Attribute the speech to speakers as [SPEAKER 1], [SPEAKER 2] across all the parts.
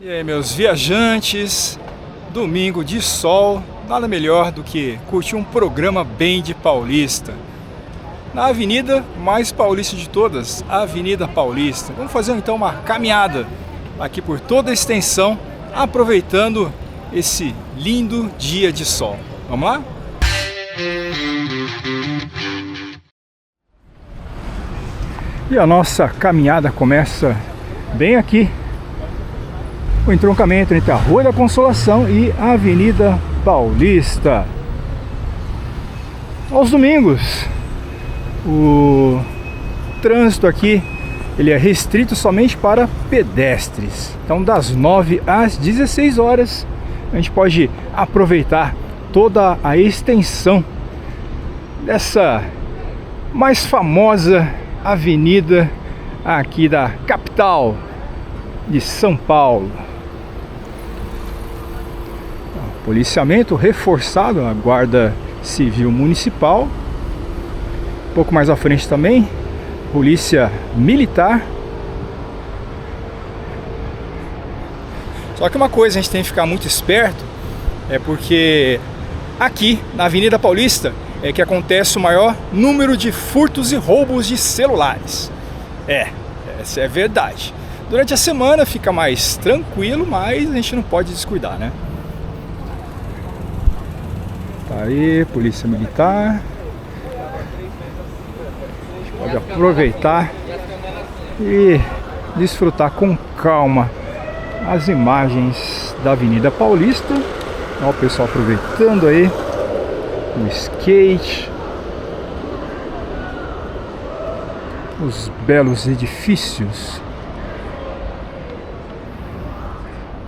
[SPEAKER 1] E aí, meus viajantes, domingo de sol, nada melhor do que curtir um programa bem de paulista. Na avenida mais paulista de todas, a Avenida Paulista. Vamos fazer então uma caminhada aqui por toda a extensão, aproveitando esse lindo dia de sol. Vamos lá? E a nossa caminhada começa bem aqui, o entroncamento entre a Rua da Consolação e a Avenida Paulista. Aos domingos, o trânsito aqui ele é restrito somente para pedestres. Então, das 9 às 16 horas, a gente pode aproveitar toda a extensão dessa mais famosa avenida aqui da capital de São Paulo. Policiamento reforçado, a Guarda Civil Municipal. Um pouco mais à frente também, Polícia Militar. Só que uma coisa a gente tem que ficar muito esperto, é porque aqui na Avenida Paulista é que acontece o maior número de furtos e roubos de celulares. Essa é verdade. Durante a semana fica mais tranquilo, mas a gente não pode descuidar, né? Tá aí, Polícia Militar. A gente pode aproveitar e desfrutar com calma as imagens da Avenida Paulista. Olha o pessoal aproveitando aí o skate, os belos edifícios,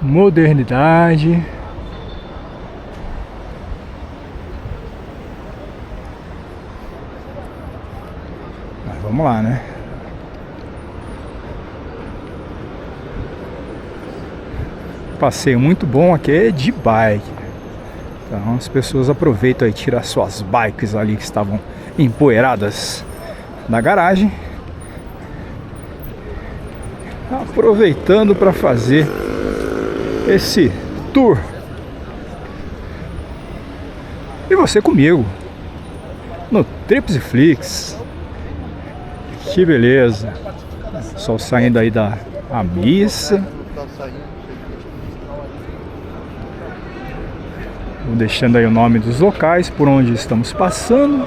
[SPEAKER 1] modernidade. Mas vamos lá, né? Passeio muito bom aqui é de bike. Então as pessoas aproveitam e tiram suas bikes ali que estavam empoeiradas na garagem, aproveitando para fazer esse tour. E você comigo no Tripsiflix. Que beleza! Sol saindo aí da missa. Vou deixando aí o nome dos locais por onde estamos passando.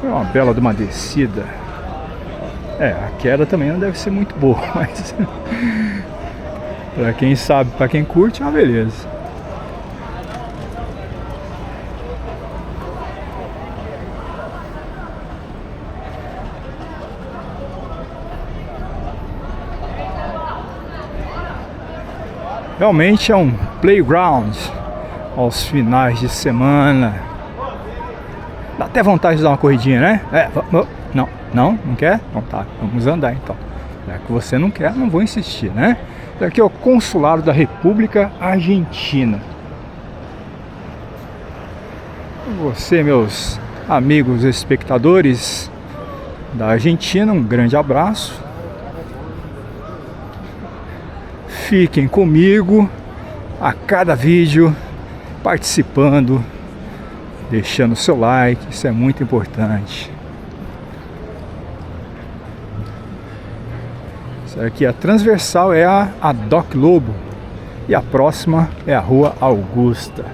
[SPEAKER 1] É uma bela de uma descida. A queda também não deve ser muito boa, mas para quem sabe, para quem curte, é uma beleza. Realmente é um playground aos finais de semana. Dá até vontade de dar uma corridinha, né? Não quer? Então tá, vamos andar então. Já que você não quer, não vou insistir, né? Isso aqui é o Consulado da República Argentina. Você, meus amigos espectadores da Argentina, um grande abraço. Fiquem comigo a cada vídeo, participando, deixando o seu like, isso é muito importante. Essa aqui, a transversal, é a Doc Lobo e a próxima é a Rua Augusta.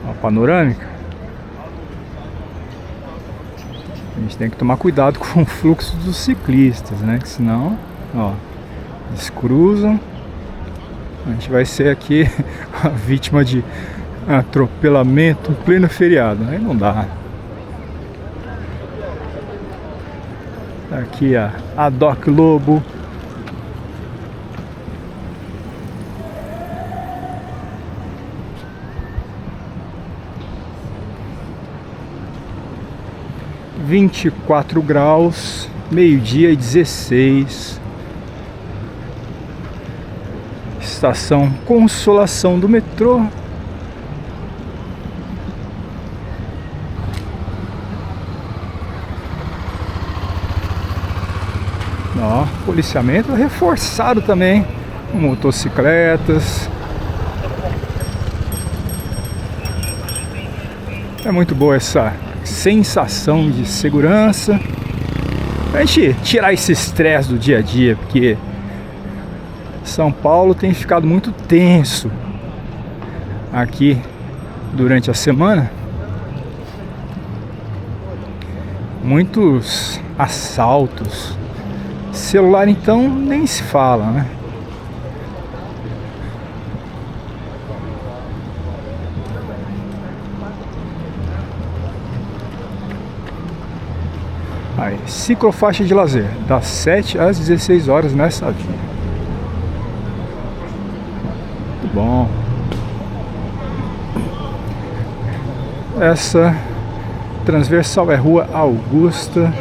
[SPEAKER 1] Uma panorâmica. A gente tem que tomar cuidado com o fluxo dos ciclistas, né? Que senão, ó, eles cruzam. A gente vai ser aqui a vítima de atropelamento em pleno feriado. Aí não dá. Aqui a Doc Lobo. °24, meio-dia e 16. Estação Consolação do metrô. Ó, policiamento reforçado também, com motocicletas. É muito boa essa sensação de segurança, pra gente tirar esse estresse do dia a dia, porque São Paulo tem ficado muito tenso aqui durante a semana. Muitos assaltos. Celular então nem se fala, né? Aí, ciclofaixa de lazer, das 7 às 16 horas nessa via. Muito bom. Essa transversal é Rua Augusta.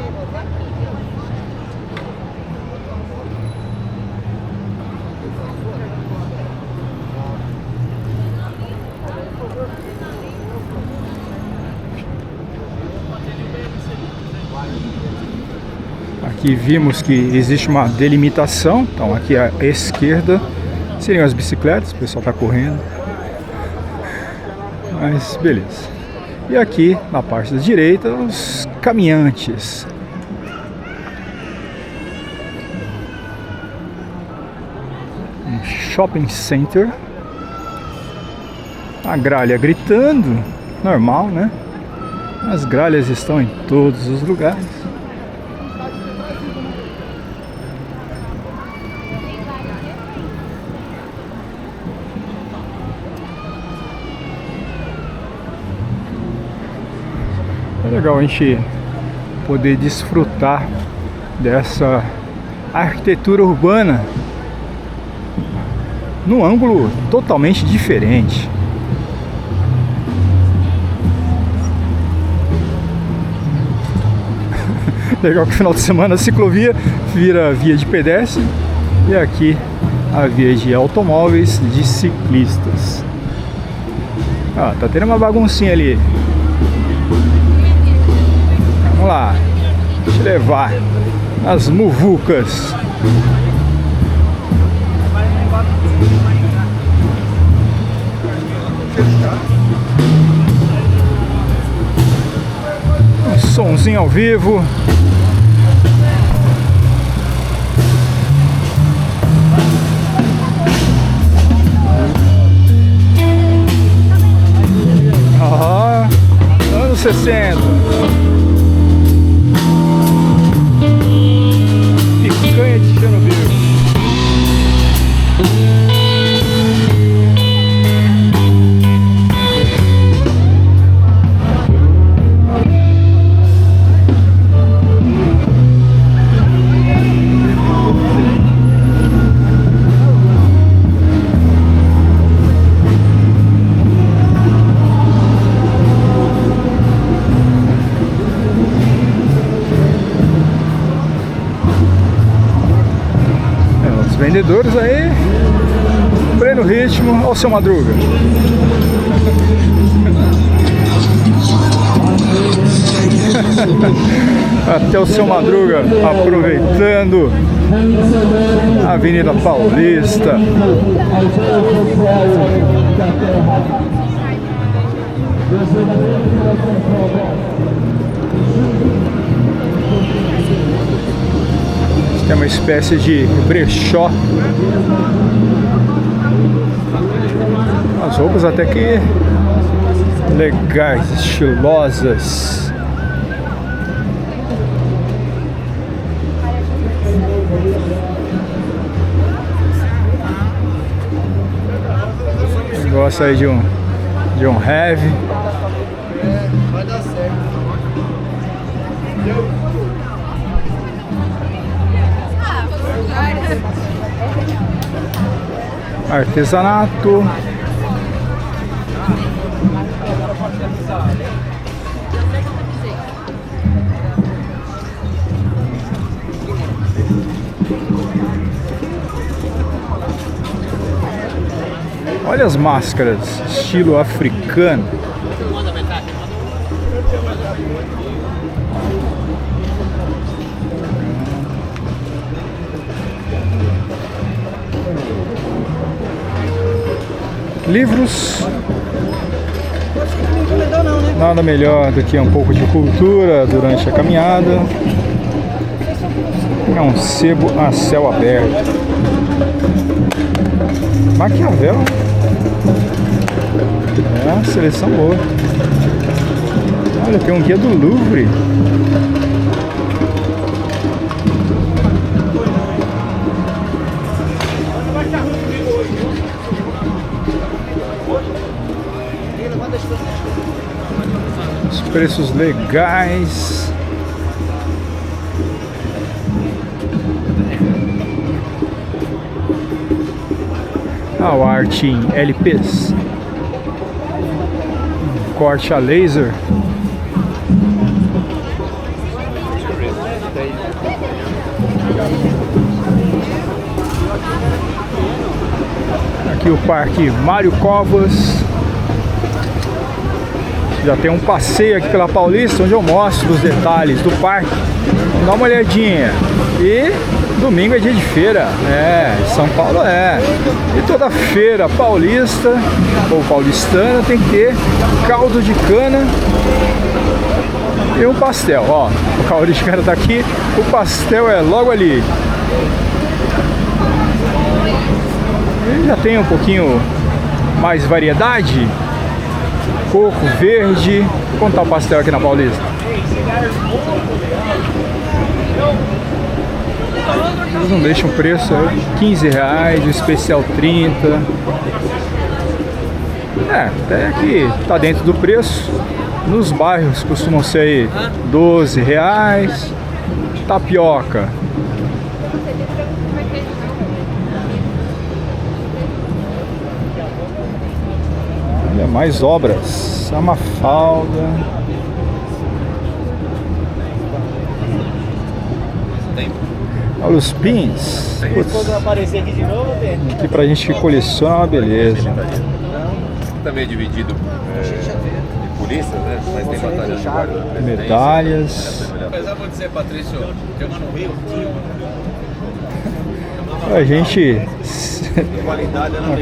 [SPEAKER 1] Aqui vimos que existe uma delimitação. Então aqui à esquerda seriam as bicicletas, o pessoal está correndo. Mas beleza. E aqui na parte da direita os caminhantes. Um shopping center. A gralha gritando, normal, né? As gralhas estão em todos os lugares. É legal a gente poder desfrutar dessa arquitetura urbana num ângulo totalmente diferente. Legal que no final de semana a ciclovia vira via de pedestre e aqui a via de automóveis, de ciclistas. Ah, tá tendo uma baguncinha ali. Vamos lá, deixa eu levar as muvucas. Um sonzinho ao vivo. Ah, anos 60. Picanha de Chernobyl. Vendedores aí, pleno ritmo. Olha o seu Madruga. Até o seu Madruga aproveitando a Avenida Paulista. É uma espécie de brechó. As roupas até que legais, estilosas. Gosto aí de um heavy.
[SPEAKER 2] Vai dar certo.
[SPEAKER 1] Artesanato. Olha as máscaras, estilo africano. livros. Nada melhor do que um pouco de cultura durante a caminhada. É um sebo a céu aberto. Maquiavel. É uma seleção boa. Olha, tem um guia do Louvre. Os preços legais. O arte em LPs. Corte a laser. Aqui o Parque Mário Covas. Já tem um passeio aqui pela Paulista, onde eu mostro os detalhes do parque. Dá uma olhadinha. E domingo é dia de feira. São Paulo é. E toda feira paulista ou paulistana tem que ter caldo de cana e um pastel. Ó, o caldo de cana tá aqui, o pastel é logo ali. E já tem um pouquinho mais variedade. Coco verde. Quanto tá o pastel aqui na Paulista? Eles não deixam o preço, R$15, o especial 30. Até que tá dentro do preço. Nos bairros costumam ser aí R$12. Tapioca. Olha, mais obras. A Mafalda. Olha os pins.
[SPEAKER 2] Putz. Aparecer aqui de novo,
[SPEAKER 1] aqui pra gente que coleciona uma beleza.
[SPEAKER 3] Também é dividido de polícia, né? Mas tem batalhão de guarda.
[SPEAKER 1] Medalhas.
[SPEAKER 3] Apesar de dizer, Patrício, tem uma no Rio.
[SPEAKER 1] A gente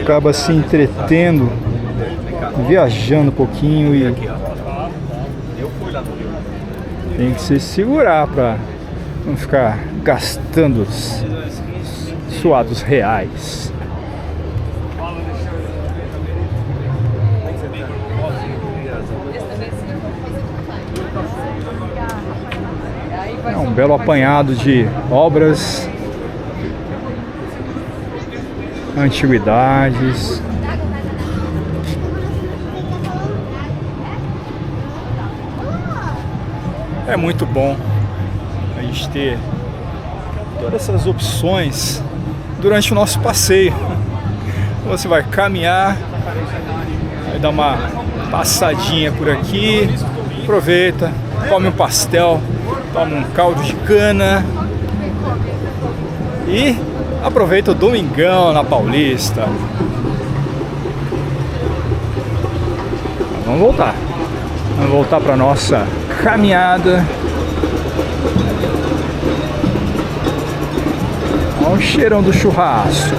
[SPEAKER 1] acaba se entretendo, viajando um pouquinho e tem que se segurar para não ficar gastando os suados reais. É um belo apanhado de obras, antiguidades. É muito bom a gente ter todas essas opções durante o nosso passeio. Você vai caminhar, vai dar uma passadinha por aqui, aproveita, come um pastel, toma um caldo de cana e aproveita o domingão na Paulista. Vamos voltar para nossa caminhada. Olha o cheirão do churrasco.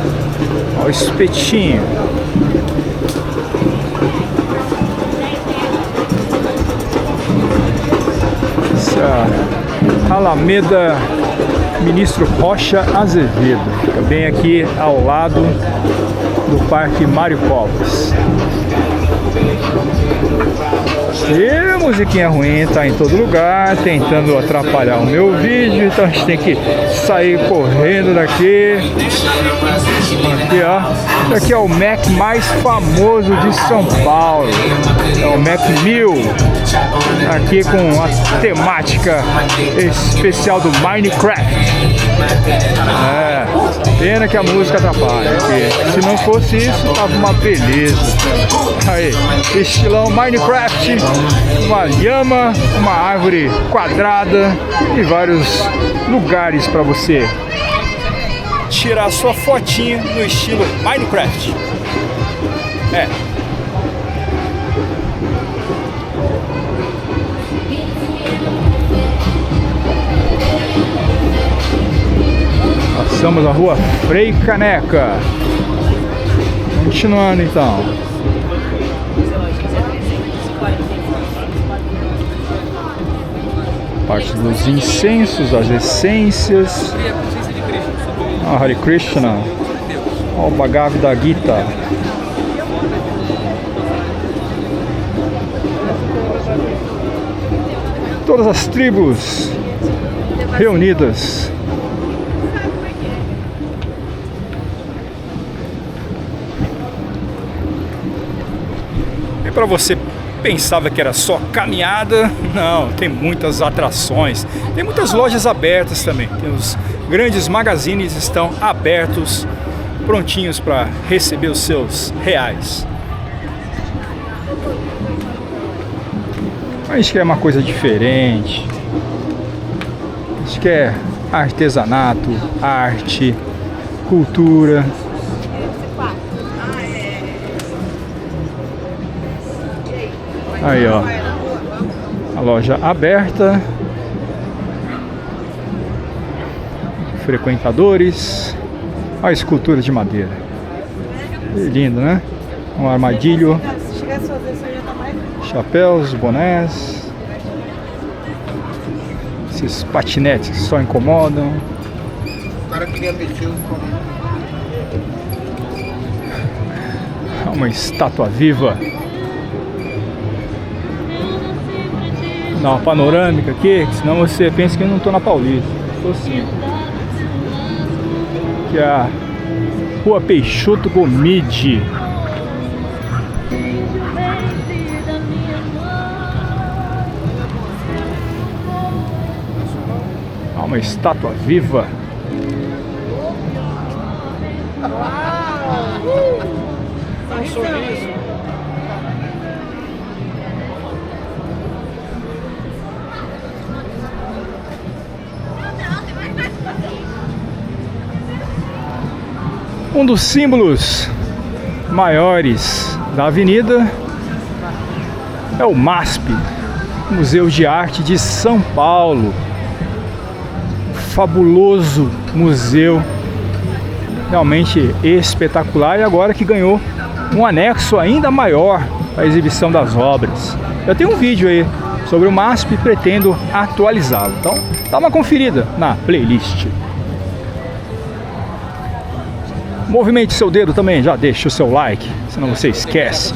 [SPEAKER 1] Olha o espetinho. Essa Alameda Ministro Rocha Azevedo. Fica bem aqui ao lado do Parque Mário Covas. E musiquinha ruim tá em todo lugar, tentando atrapalhar o meu vídeo, então a gente tem que sair correndo daqui. Aqui, ó. Aqui é o Mac mais famoso de São Paulo. É o Mac 1000. Aqui com a temática especial do Minecraft. Pena que a música atrapalha. Porque se não fosse isso, tava uma beleza. Aí, estilão Minecraft, uma lhama, uma árvore quadrada e vários lugares para você tirar sua fotinha no estilo Minecraft. Passamos a rua Frei Caneca. Continuando então. Parte dos incensos, as essências. Hare Krishna. O Bhagavad Gita. Todas as tribos reunidas. E para você pensava que era só caminhada, não, tem muitas atrações, tem muitas lojas abertas também, tem os grandes magazines estão abertos, prontinhos para receber os seus reais. A gente quer uma coisa diferente, a gente quer artesanato, arte, cultura. Aí, ó, a loja aberta, frequentadores, a escultura de madeira, lindo, né? Um armadilho, chapéus, bonés, esses patinetes que só incomodam.
[SPEAKER 3] O cara queria mexer
[SPEAKER 1] Uma estátua viva. Dá uma panorâmica aqui, senão você pensa que eu não estou na Paulista. Estou sim. Que é a Rua Peixoto Gomide. Há uma estátua viva. Um dos símbolos maiores da avenida é o MASP, Museu de Arte de São Paulo. Fabuloso museu, realmente espetacular, e agora que ganhou um anexo ainda maior para a exibição das obras. Eu tenho um vídeo aí sobre o MASP e pretendo atualizá-lo, então dá uma conferida na playlist. Movimente seu dedo também, já deixa o seu like, senão você esquece.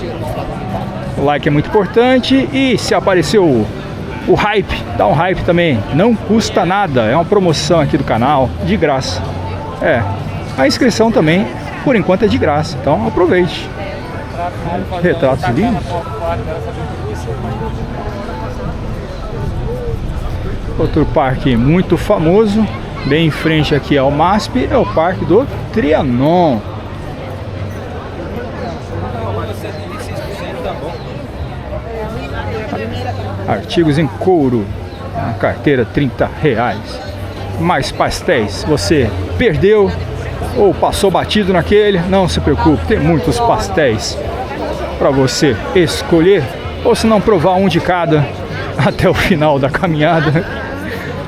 [SPEAKER 1] O like é muito importante, e se apareceu o hype, dá um hype também, não custa nada, é uma promoção aqui do canal, de graça. A inscrição também, por enquanto, é de graça, então aproveite. Retratos lindos. Outro parque muito famoso, bem em frente aqui ao MASP, é o Parque do Trianon. Artigos em couro, uma carteira R$30. Mais pastéis, você perdeu ou passou batido naquele, não se preocupe, tem muitos pastéis para você escolher, ou se não provar um de cada até o final da caminhada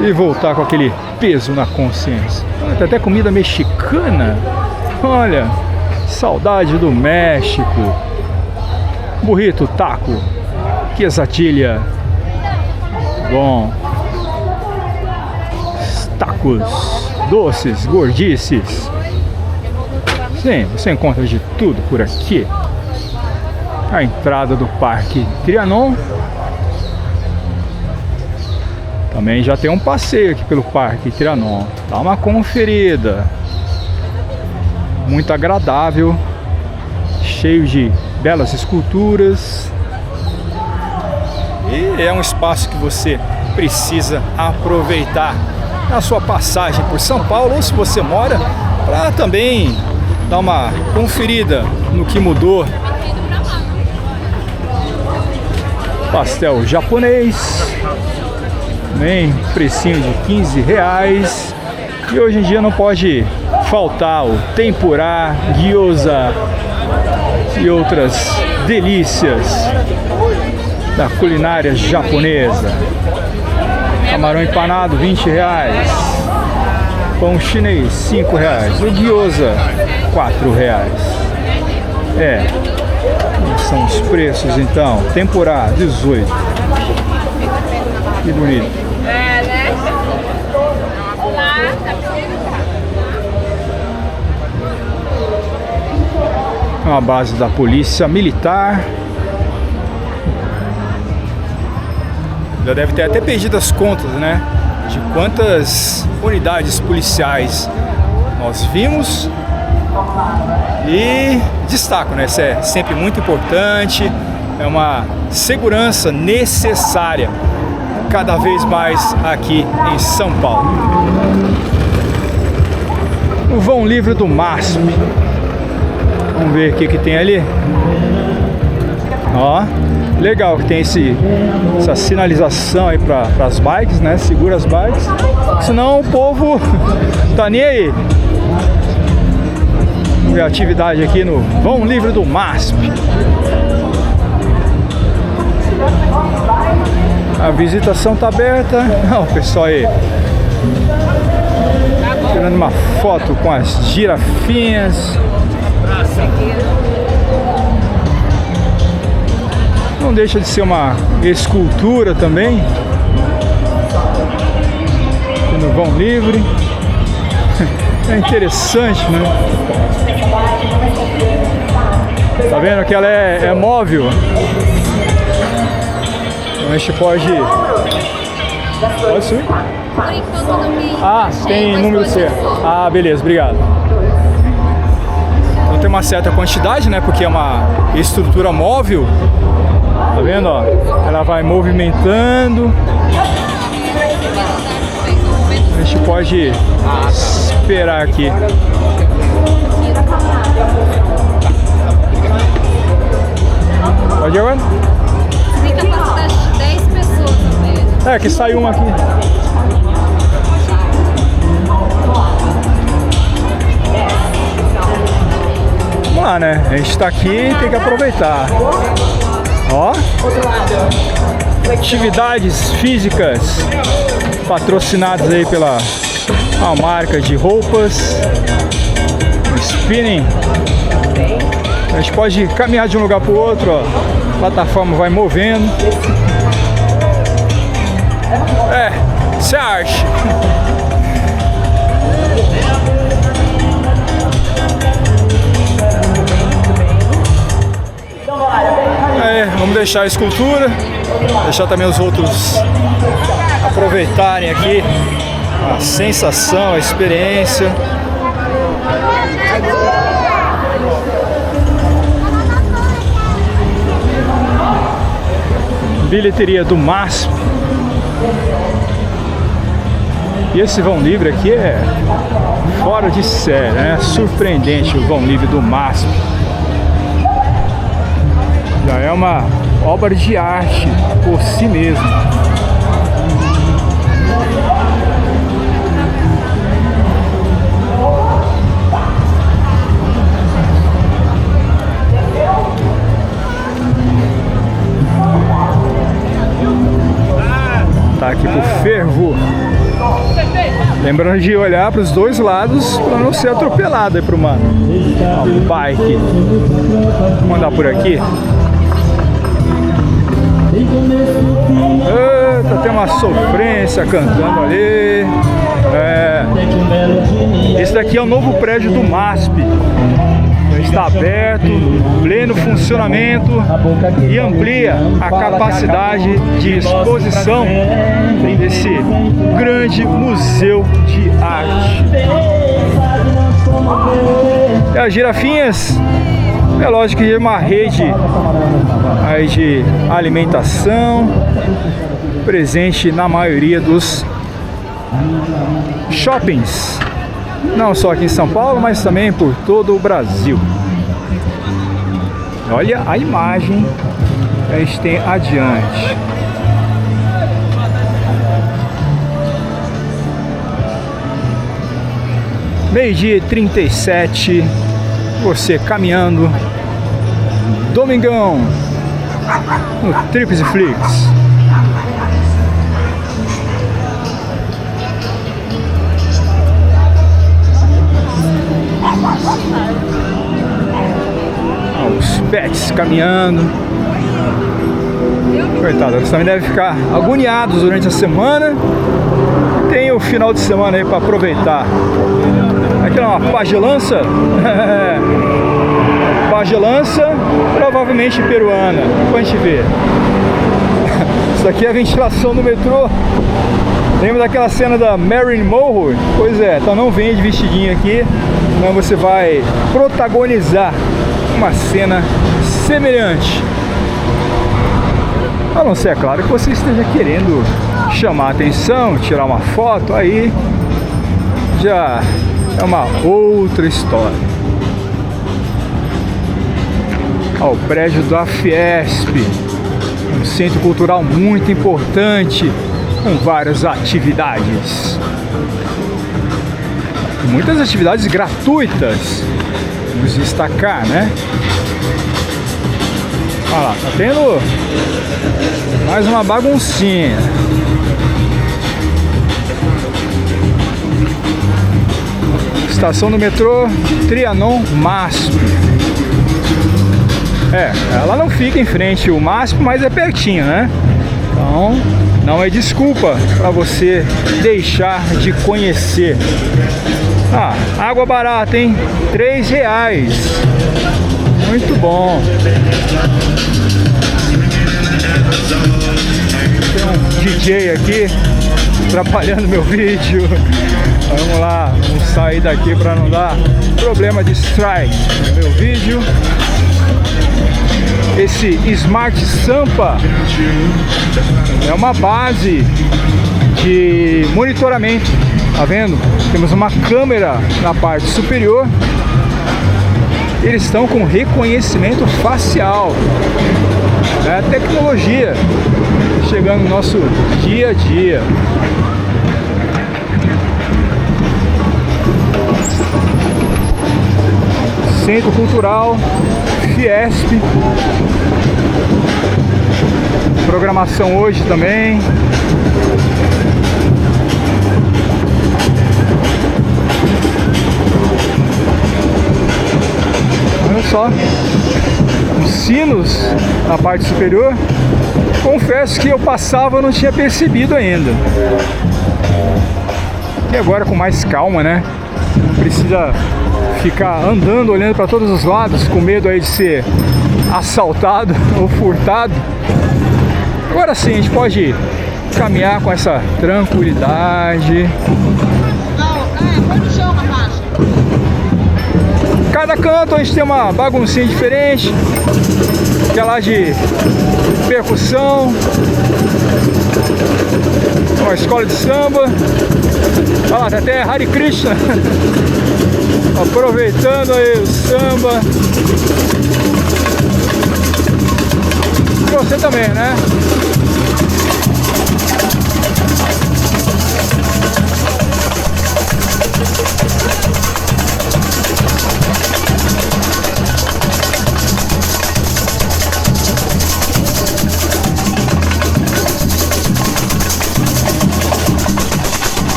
[SPEAKER 1] e voltar com aquele peso na consciência. Tem até comida mexicana, olha, saudade do México. Burrito, taco, quesadilha, bom, tacos, doces, gordices. Sim, você encontra de tudo por aqui. A entrada do Parque Trianon. Também já tem um passeio aqui pelo Parque Trianon. Dá uma conferida. Muito agradável. Cheio de belas esculturas. E é um espaço que você precisa aproveitar na sua passagem por São Paulo, ou se você mora, para também dar uma conferida no que mudou. Pastel japonês, também precinho de R$15. E hoje em dia não pode faltar o tempurá, gyoza e outras delícias da culinária japonesa. Camarão empanado, R$20. Pão chinês, R$5. O gyoza, R$4. São os preços então. Tempurá, 18. Que bonito. Uma base da polícia militar. Já deve ter até perdido as contas, né? De quantas unidades policiais nós vimos. E destaco, né? Isso é sempre muito importante. É uma segurança necessária cada vez mais aqui em São Paulo. O vão livre do MASP. Vamos ver o que tem ali. Ó, legal que tem essa sinalização aí para as bikes, né? Segura as bikes. Senão o povo tá nem aí. Vamos ver a atividade aqui no vão livre do MASP. A visitação tá aberta. Ó, o pessoal aí tirando uma foto com as girafinhas. Não deixa de ser uma escultura também. Aqui no vão livre. É interessante, né? Tá vendo que ela é móvel? Então a gente pode subir?
[SPEAKER 4] Por enquanto não tem.
[SPEAKER 1] Ah, tem número C. Ah, beleza, obrigado. Então tem uma certa quantidade, né? Porque é uma estrutura móvel. Tá vendo, ó? Ela vai movimentando. A gente pode esperar aqui. Pode ir agora?
[SPEAKER 4] Tem capacidade de 10 pessoas apenas.
[SPEAKER 1] É, que saiu uma aqui. Vamos lá, né? A gente tá aqui e tem que aproveitar. Ó. Atividades físicas patrocinadas aí pela uma marca de roupas. Spinning. A gente pode caminhar de um lugar para o outro, ó. A plataforma vai movendo. É, isso é arte. Vamos deixar a escultura, deixar também os outros aproveitarem aqui a sensação, a experiência. Bilheteria do MASP. E esse vão livre aqui é fora de série, né? Surpreendente o vão livre do MASP. Já é uma obra de arte por si mesmo. Tá aqui pro fervo. Lembrando de olhar para os dois lados para não ser atropelado aí por uma bike. Vamos andar por aqui. Eita, tem uma sofrência cantando ali. Esse daqui é o novo prédio do MASP. Está aberto, pleno funcionamento e amplia a capacidade de exposição desse grande museu de arte. E as girafinhas, é lógico que é uma rede aí de alimentação presente na maioria dos shoppings, não só aqui em São Paulo, mas também por todo o Brasil. Olha a imagem que a gente tem adiante. Meio-dia e 37, você caminhando, domingão, no Trips e Flix. Os pets caminhando. Coitado, eles também devem ficar agoniados durante a semana. Tem o final de semana aí para aproveitar. Aqui é uma pagelança. Pagelança, provavelmente peruana. Pra gente ver. Isso aqui é a ventilação do metrô. Lembra daquela cena da Marilyn Monroe? Pois é, então não venha de vestidinho aqui, senão você vai protagonizar uma cena semelhante. A não ser, é claro, que você esteja querendo chamar a atenção, tirar uma foto, aí já é uma outra história. Ó, o prédio da Fiesp, um centro cultural muito importante, com várias atividades. Muitas atividades gratuitas, vamos destacar, né? Olha lá, tá tendo mais uma baguncinha. Estação do metrô Trianon MASP. Ela não fica em frente ao MASP, mas é pertinho, né? Então, não é desculpa para você deixar de conhecer. Água barata, hein? R$3. Muito bom. Tem um DJ aqui atrapalhando meu vídeo. Vamos lá, vamos sair daqui para não dar problema de strike no meu vídeo. Esse Smart Sampa é uma base de monitoramento, tá vendo? Temos uma câmera na parte superior. Eles estão com reconhecimento facial. É a tecnologia chegando no nosso dia a dia. Centro Cultural Fiesp. Programação hoje também. Olha só, os sinos na parte superior. Confesso que eu passava e não tinha percebido ainda. E agora com mais calma, né? Não precisa ficar andando, olhando para todos os lados, com medo aí de ser assaltado ou furtado. Agora sim, a gente pode caminhar com essa tranquilidade. Cada canto a gente tem uma baguncinha diferente, aquela de percussão, uma escola de samba. Olha lá, tá até Hare Krishna. Aproveitando aí o samba. Você também, né?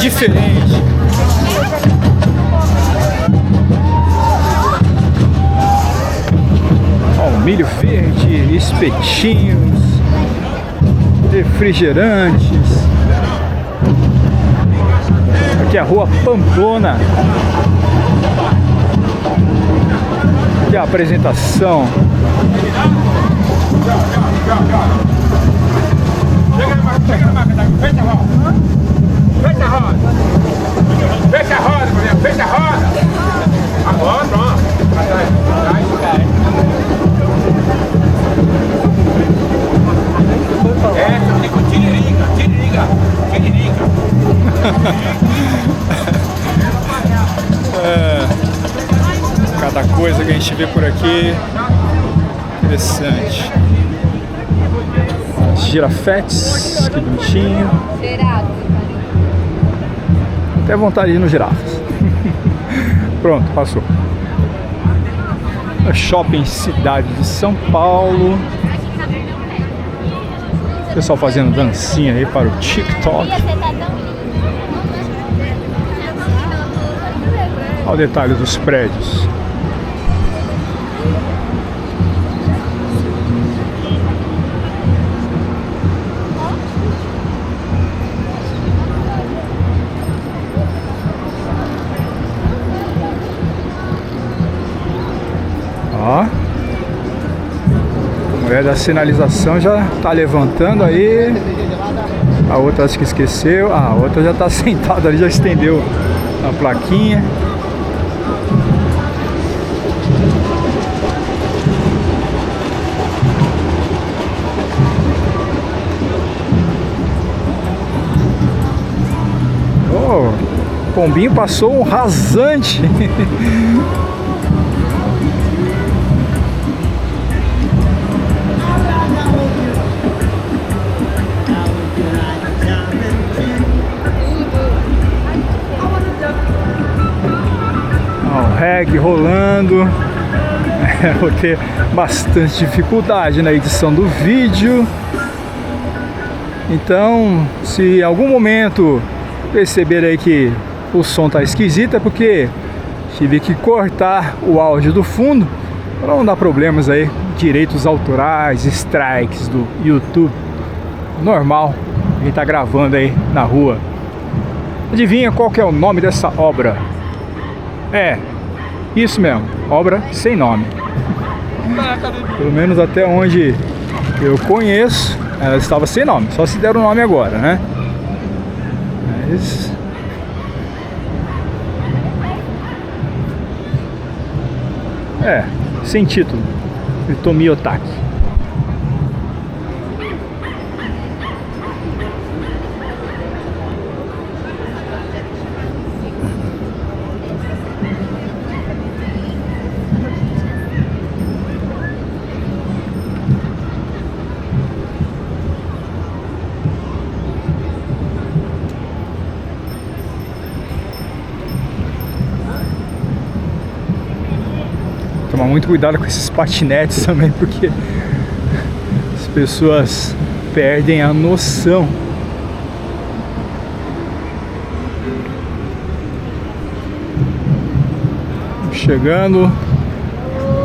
[SPEAKER 1] Diferente. Ó, milho verde, espetinhos, refrigerantes. Aqui é a Rua Pamplona. Aqui é a apresentação.
[SPEAKER 5] Fecha a roda! Fecha a roda, mulher! Fecha a roda! Agora, pronto! Atrás, essa fica tiririca, tiririca, tiririca.
[SPEAKER 1] Cada coisa que a gente vê por aqui, interessante. Girafetes, que bonitinho. Até vontade de ir no girafas. Pronto, passou. Shopping Cidade de São Paulo. Pessoal fazendo dancinha aí para o TikTok. Olha o detalhe dos prédios. Ó, a mulher da sinalização já tá levantando aí. A outra acho que esqueceu. A outra já tá sentada ali, já estendeu a plaquinha. Oh, o pombinho passou um rasante. O reggae rolando. Vou ter bastante dificuldade na edição do vídeo. Então, se em algum momento perceber aí que o som tá esquisito, é porque tive que cortar o áudio do fundo para não dar problemas aí, direitos autorais, strikes do YouTube. Normal, a gente tá gravando aí na rua. Adivinha qual que é o nome dessa obra? É, isso mesmo, obra sem nome. Pelo menos até onde eu conheço, ela estava sem nome, só se deram o nome agora, né? Mas... é, sem título, Hitomi Otaki. Tomar muito cuidado com esses patinetes também, porque as pessoas perdem a noção. Chegando,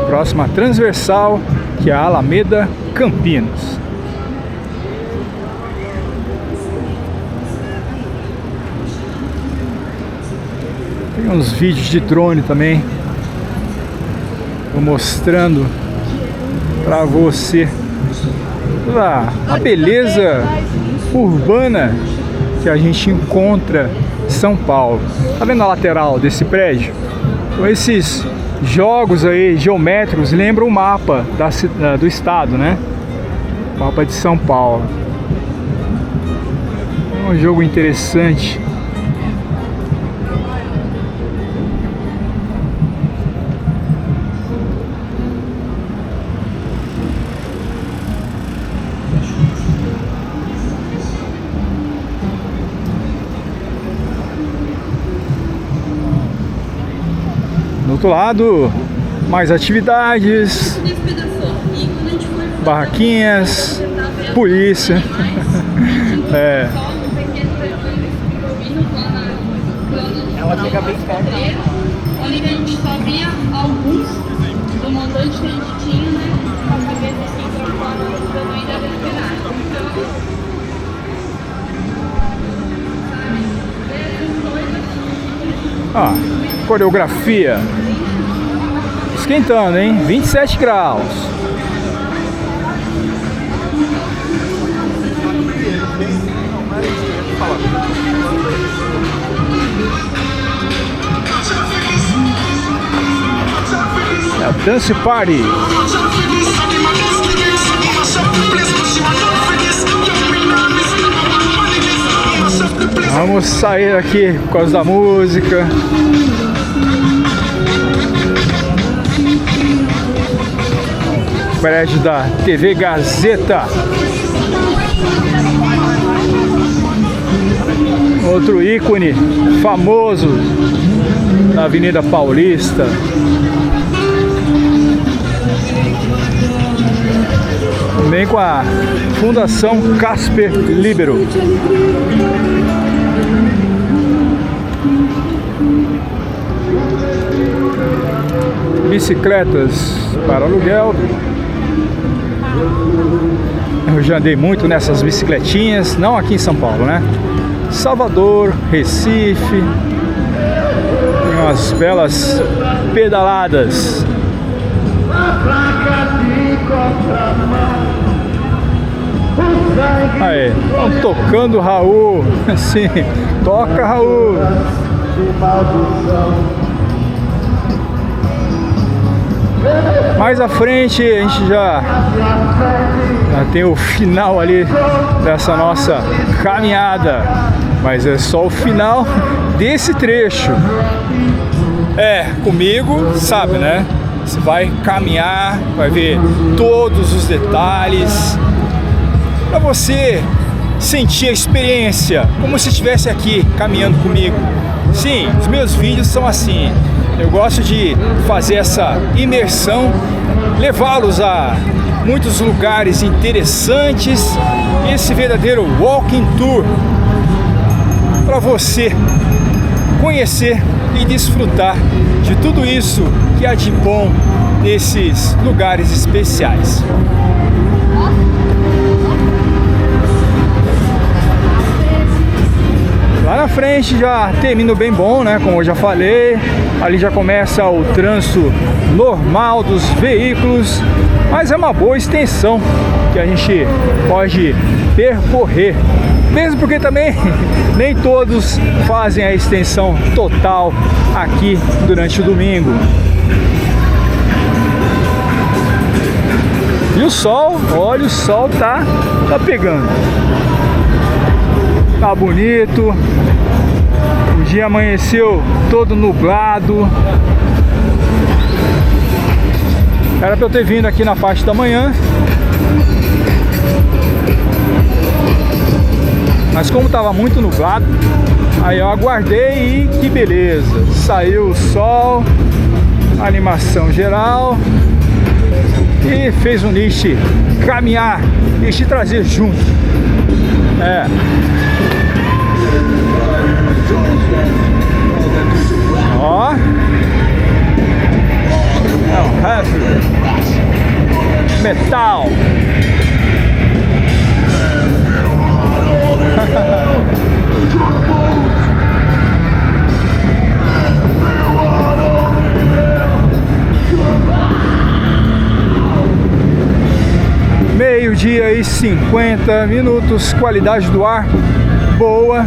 [SPEAKER 1] próxima transversal, que é a Alameda Campinas. Tem uns vídeos de drone também, mostrando para você toda a beleza urbana que a gente encontra em São Paulo. Tá vendo a lateral desse prédio? Então, esses jogos aí geométricos lembram o mapa do estado, né? O mapa de São Paulo. É um jogo interessante. Do outro lado, mais atividades, barraquinhas, polícia. É.
[SPEAKER 2] Ela fica bem perto.
[SPEAKER 4] Onde a gente só via alguns do montante que a gente tinha, né? Pra saber se entra fora do ainda deve esperar.
[SPEAKER 1] Ah, coreografia. Esquentando, hein? 27 graus. É a Dance Party. Vamos sair aqui por causa da música. Prédio da TV Gazeta. Outro ícone famoso na Avenida Paulista. Também com a Fundação Casper Libero. bicicletas para aluguel. Eu já andei muito nessas bicicletinhas, não aqui em São Paulo, né? Salvador, Recife, tem umas belas pedaladas. Aí, tocando Raul, assim, toca Raul. Mais à frente a gente já tem o final ali dessa nossa caminhada, mas é só o final desse trecho. Comigo, sabe, né? Você vai caminhar, vai ver todos os detalhes, para você sentir a experiência, como se estivesse aqui caminhando comigo. Sim, os meus vídeos são assim. Eu gosto de fazer essa imersão, levá-los a muitos lugares interessantes, esse verdadeiro walking tour, para você conhecer e desfrutar de tudo isso que há de bom nesses lugares especiais. Lá na frente já termina bem bom, né? Como eu já falei, ali já começa o trânsito normal dos veículos, mas é uma boa extensão que a gente pode percorrer, mesmo porque também nem todos fazem a extensão total aqui durante o domingo. E o sol, olha, o sol tá pegando. Tá bonito. O dia amanheceu todo nublado. Era pra eu ter vindo aqui na parte da manhã, mas como tava muito nublado, aí eu aguardei e que beleza. Saiu o sol, animação geral, e fez o Nishi caminhar e te trazer junto. Ó, é um heavy metal. Meio-dia e 50 minutos, qualidade do ar boa,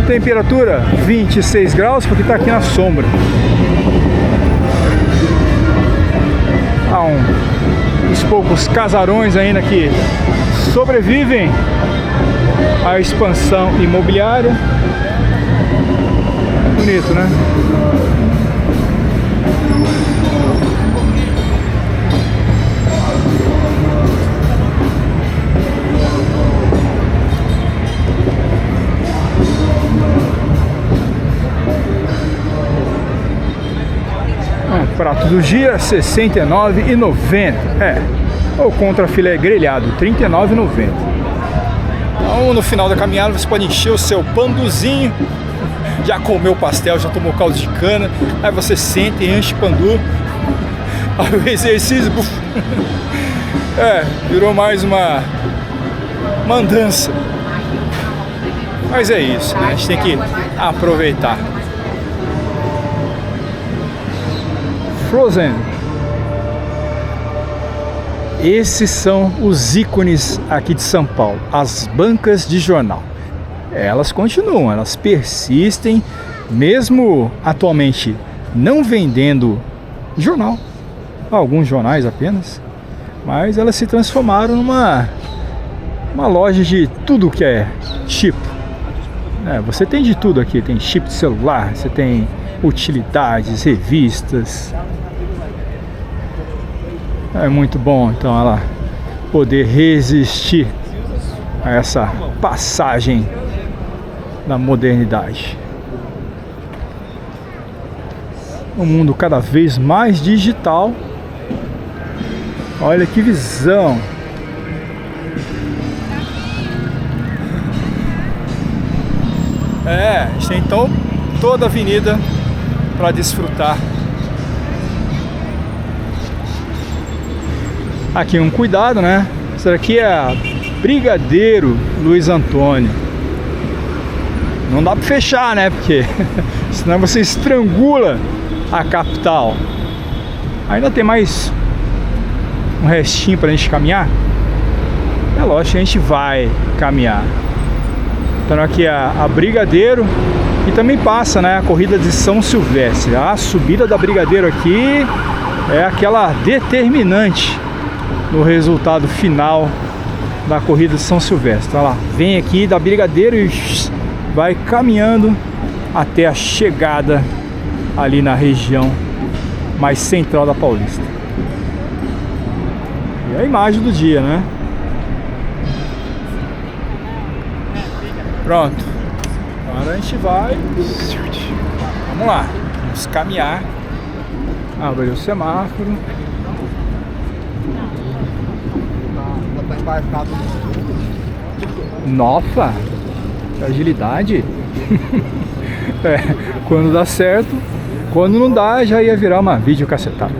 [SPEAKER 1] temperatura 26 graus, porque está aqui na sombra. Há uns poucos casarões ainda que sobrevivem à expansão imobiliária. Bonito, né? Prato do dia, R$ 69,90. Ou contra filé grelhado, R$ 39,90. Então, no final da caminhada, você pode encher o seu panduzinho. Já comeu pastel, já tomou caldo de cana. Aí você senta e enche o pandu. Aí o exercício... virou mais uma andança. Mas é isso, né? A gente tem que aproveitar. Frozen. Esses são os ícones aqui de São Paulo, as bancas de jornal. Elas continuam, elas persistem, mesmo atualmente não vendendo jornal, alguns jornais apenas, mas elas se transformaram numa loja de tudo que é chip. Você tem de tudo aqui, tem chip de celular, você tem utilidades, revistas. É muito bom, então, ela poder resistir a essa passagem da modernidade. Um mundo cada vez mais digital. Olha que visão! A gente tem então toda a avenida para desfrutar Aqui um cuidado, né? Essa daqui é a Brigadeiro Luiz Antônio. Não dá pra fechar, né? Porque senão você estrangula a capital. Ainda tem mais um restinho pra gente caminhar. É lógico que a gente vai caminhar. Então aqui a Brigadeiro. E também passa, né, a corrida de São Silvestre. A subida da Brigadeiro aqui é aquela determinante no resultado final da corrida de São Silvestre. Olha lá, vem aqui da Brigadeiro e vai caminhando até a chegada ali na região mais central da Paulista. E a imagem do dia, né? Pronto. Agora a gente vai. Vamos lá. Vamos caminhar. Abrir o semáforo.
[SPEAKER 2] Tá embarcado.
[SPEAKER 1] Nossa! Agilidade. É, quando dá certo. Quando não dá, já ia virar uma videocacetada.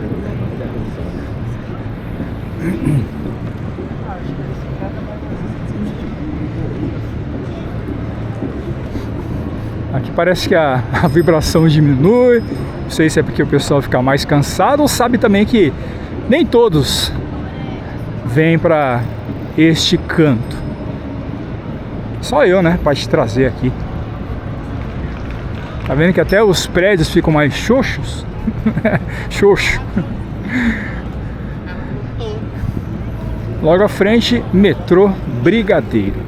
[SPEAKER 1] Aqui parece que a vibração diminui. Não sei se é porque o pessoal fica mais cansado ou sabe também que nem todos vêm para este canto. Só eu, né, para te trazer aqui. Tá vendo que até os prédios ficam mais xoxos? Xoxo. Logo à frente, metrô Brigadeiro.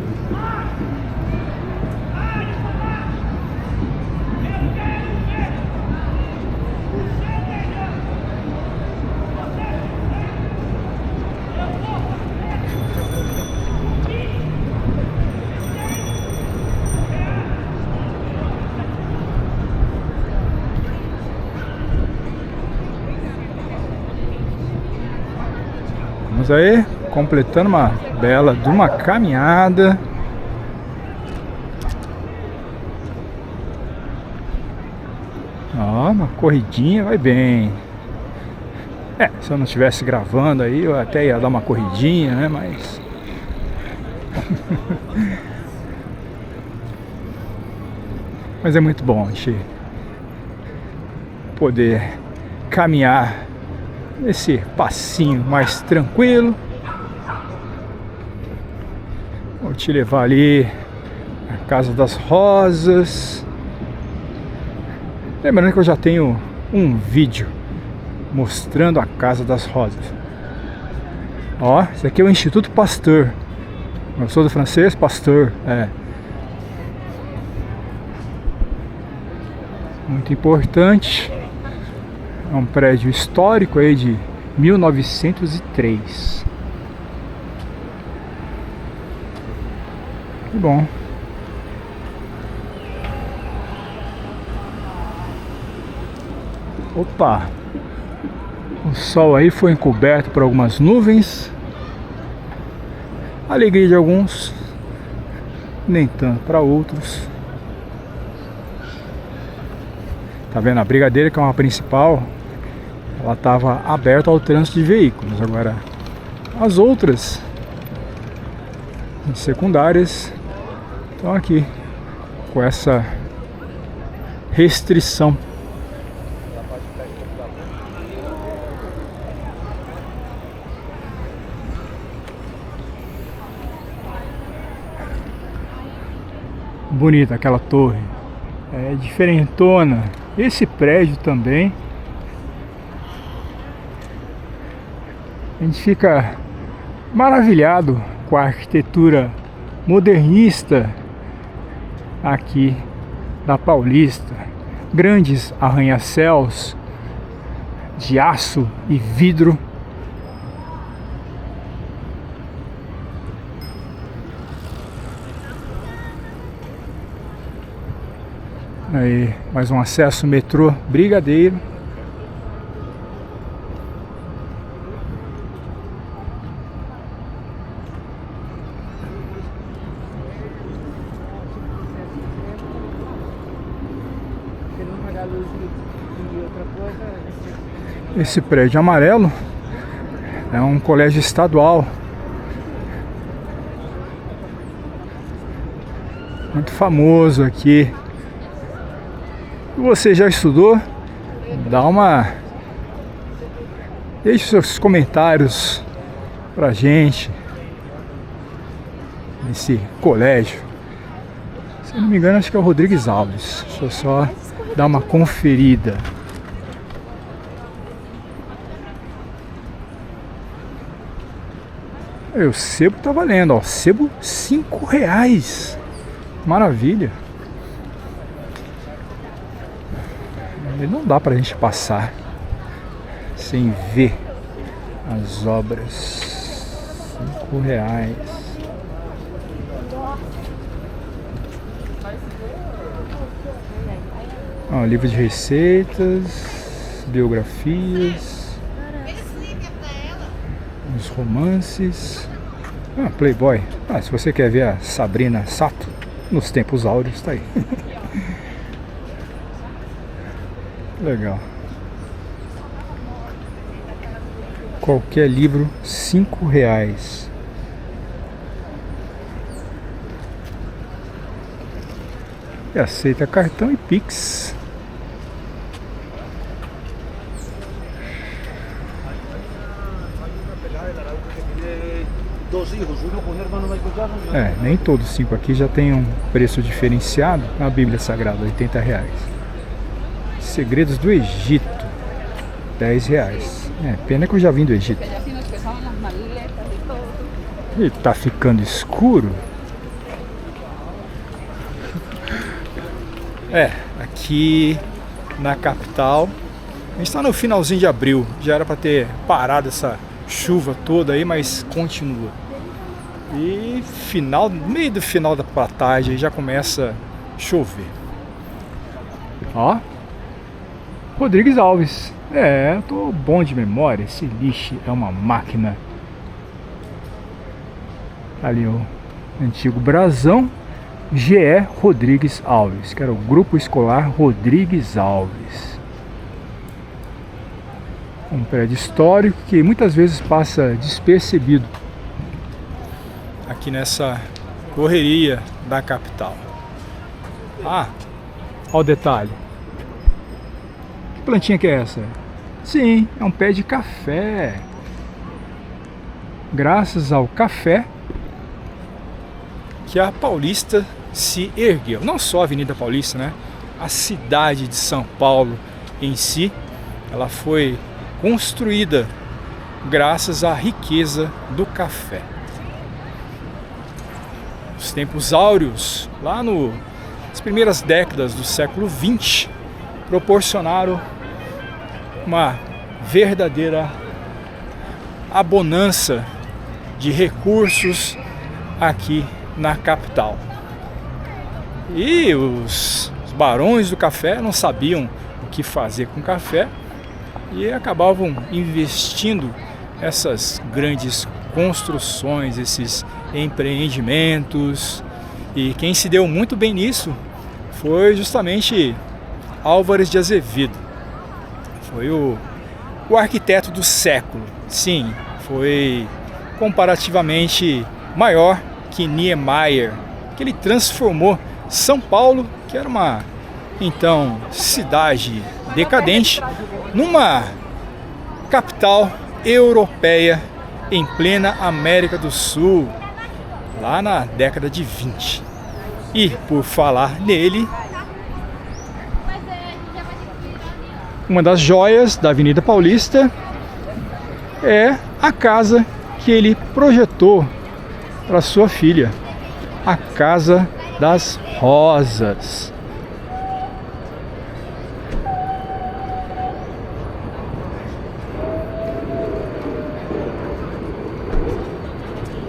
[SPEAKER 1] Vamos aí, completando uma bela de uma caminhada. Ó, uma corridinha, vai bem. É, se eu não estivesse gravando aí, eu até ia dar uma corridinha, né, mas... Mas é muito bom a gente poder caminhar esse passinho mais tranquilo. Vou te levar ali à Casa das Rosas. Lembrando que eu já tenho um vídeo mostrando a Casa das Rosas. Ó, esse aqui é o Instituto Pasteur. Eu sou do francês, Pasteur, é. Muito importante. É um prédio histórico aí de 1903. Que bom. Opa! O sol aí foi encoberto por algumas nuvens. Alegria de alguns, nem tanto para outros. Tá vendo? A Brigadeiro, que é uma principal, ela estava aberta ao trânsito de veículos. Agora as outras secundárias estão aqui com essa restrição. Bonita aquela torre, é diferentona. Esse prédio também. A gente fica maravilhado com a arquitetura modernista aqui da Paulista. Grandes arranha-céus de aço e vidro. Aí, mais um acesso metrô Brigadeiro. Esse prédio amarelo É um colégio estadual. Muito famoso aqui. Você já estudou? Dá uma... Deixe seus comentários pra gente nesse colégio. Se eu não me engano, acho que é o Rodrigues Alves. Deixa eu só dar uma conferida. O sebo tá valendo, ó. Sebo R$5. Maravilha. Não dá pra gente passar sem ver as obras. R$5. Ó, livro de receitas, biografias, uns romances. Ah, Playboy. Ah, se você quer ver a Sabrina Sato nos tempos áureos, tá aí. Legal. Qualquer livro, R$5. E aceita cartão e Pix. Nem todos os 5 aqui já tem um preço diferenciado. A Bíblia Sagrada, R$80. Segredos do Egito, R$10. Pena que eu já vim do Egito. E tá ficando escuro. Aqui na capital. A gente tá no finalzinho de abril. Já era para ter parado essa chuva toda aí, mas continua. E meio do final da tarde já começa a chover. Ó, Rodrigues Alves. Eu tô bom de memória. Esse lixo é uma máquina. Ali o antigo brasão GE Rodrigues Alves, que era o Grupo Escolar Rodrigues Alves. Um prédio histórico que muitas vezes passa despercebido aqui nessa correria da capital. Olha o detalhe. Que plantinha que é essa? Sim, é um pé de café. Graças ao café que a Paulista se ergueu. Não só a Avenida Paulista, né? A cidade de São Paulo em si, ela foi construída graças à riqueza do café. Os tempos áureos, lá nas primeiras décadas do século XX, proporcionaram uma verdadeira abonança de recursos aqui na capital. E os barões do café não sabiam o que fazer com café e acabavam investindo essas grandes construções, esses empreendimentos. E quem se deu muito bem nisso foi justamente Álvares de Azevedo. Foi o arquiteto do século. Sim, foi comparativamente maior que Niemeyer, que ele transformou São Paulo, que era uma então cidade decadente, numa capital europeia em plena América do Sul, lá na década de 20. E por falar nele, uma das joias da Avenida Paulista é a casa que ele projetou para sua filha, a Casa das Rosas.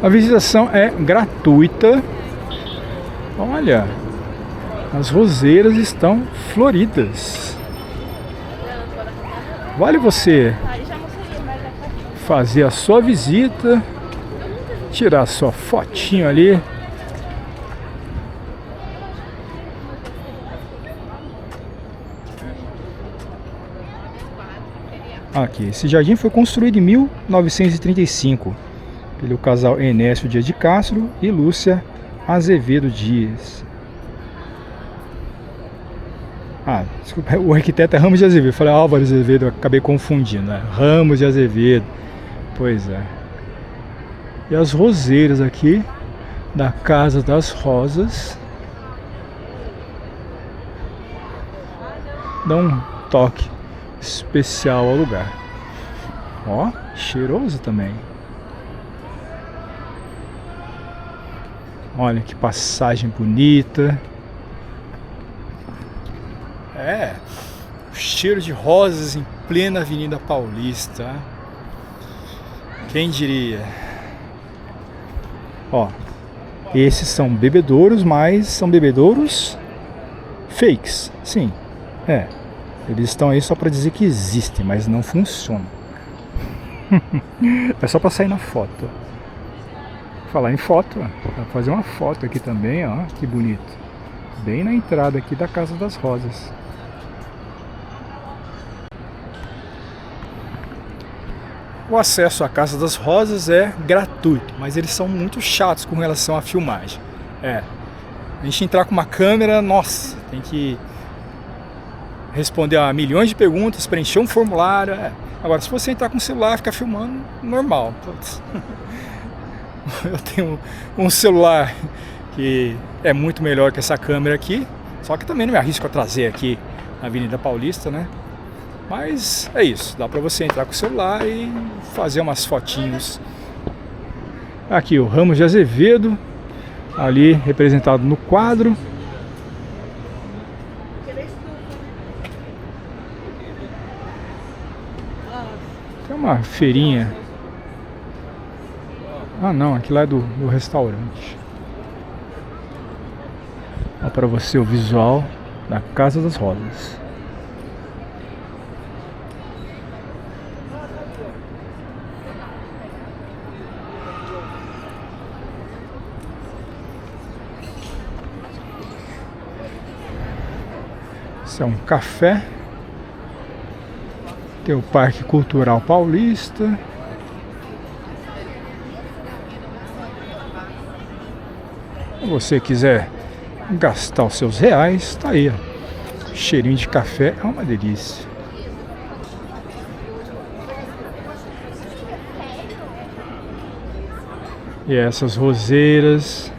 [SPEAKER 1] A visitação é gratuita. Olha, as roseiras estão floridas. Vale você fazer a sua visita, tirar sua fotinho ali. Aqui, esse jardim foi construído em 1935 pelo casal Enécio Dias de Castro e Lúcia Azevedo Dias. Desculpa, o arquiteto é Ramos de Azevedo. Eu falei Álvaro de Azevedo, eu acabei confundindo, né? Ramos de Azevedo. Pois é. E as roseiras aqui da Casa das Rosas dão um toque especial ao lugar. Ó, cheiroso também. Olha que passagem bonita. Cheiro de rosas em plena Avenida Paulista. Quem diria? Ó, esses são bebedouros, mas são bebedouros fakes. Sim, eles estão aí só para dizer que existem, mas não funcionam. É só para sair na foto. Falar em foto, vou fazer uma foto aqui também, ó, que bonito. Bem na entrada aqui da Casa das Rosas. O acesso à Casa das Rosas é gratuito, mas eles são muito chatos com relação à filmagem. A gente entrar com uma câmera, nossa, tem que responder a milhões de perguntas, preencher um formulário. Agora, se você entrar com o celular, ficar filmando, normal. Putz. Eu tenho um celular que é muito melhor que essa câmera aqui, só que também não me arrisco a trazer aqui na Avenida Paulista, né? Mas é isso, dá pra você entrar com o celular e fazer umas fotinhos. Aqui o Ramos de Azevedo, ali representado no quadro. Tem uma feirinha. Não, aquilo lá é do restaurante. Olha para você o visual da Casa das Rosas. Esse é um café. Tem o Parque Cultural Paulista. Se você quiser gastar os seus reais, tá aí, ó. Cheirinho de café é uma delícia. E essas roseiras.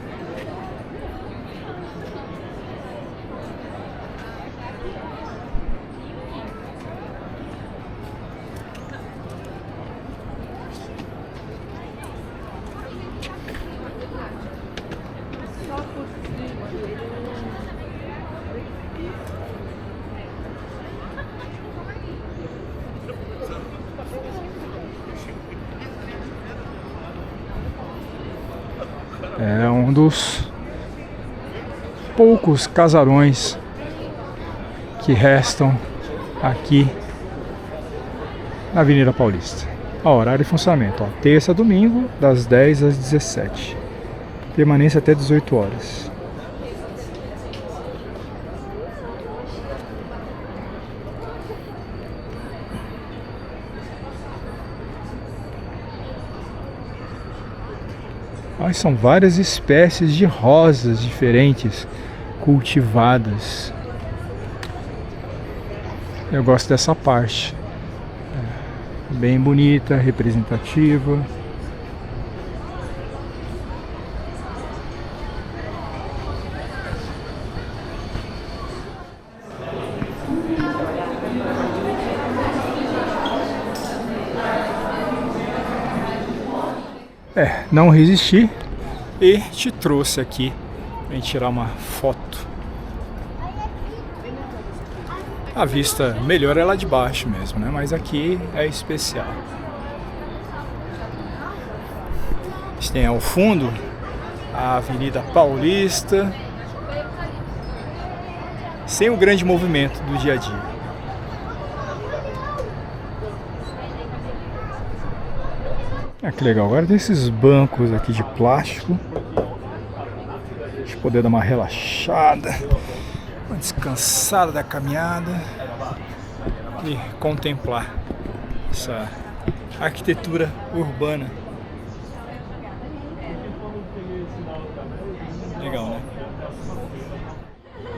[SPEAKER 1] É um dos poucos casarões que restam aqui na Avenida Paulista. Ó, horário de funcionamento, ó, terça a domingo, das 10 às 17. Permanência até 18 horas. São várias espécies de rosas diferentes cultivadas. Eu gosto dessa parte. Bem bonita, representativa. Não resisti e te trouxe aqui pra gente tirar uma foto. A vista melhor é lá de baixo mesmo, né? Mas aqui é especial. A gente tem ao fundo a Avenida Paulista, sem o grande movimento do dia a dia. Que legal, agora tem esses bancos aqui de plástico. A gente poder dar uma relaxada, uma descansada da caminhada e contemplar essa arquitetura urbana. Legal, né?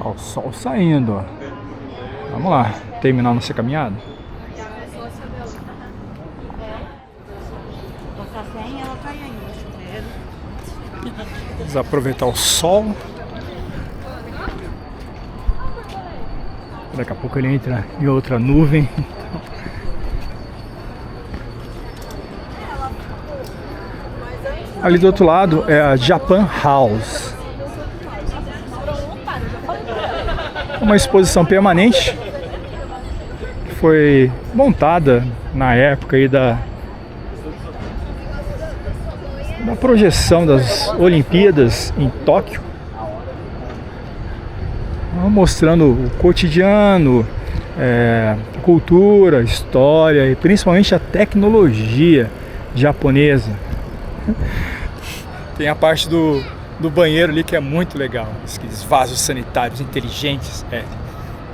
[SPEAKER 1] Ó, o sol saindo, ó. Vamos lá, terminar nossa caminhada. Vamos aproveitar o sol. Daqui a pouco ele entra em outra nuvem. Ali do outro lado é a Japan House. Uma exposição permanente que foi montada na época aí da projeção das Olimpíadas em Tóquio, mostrando o cotidiano, cultura, história e principalmente a tecnologia japonesa. Tem a parte do banheiro ali que é muito legal, aqueles vasos sanitários inteligentes.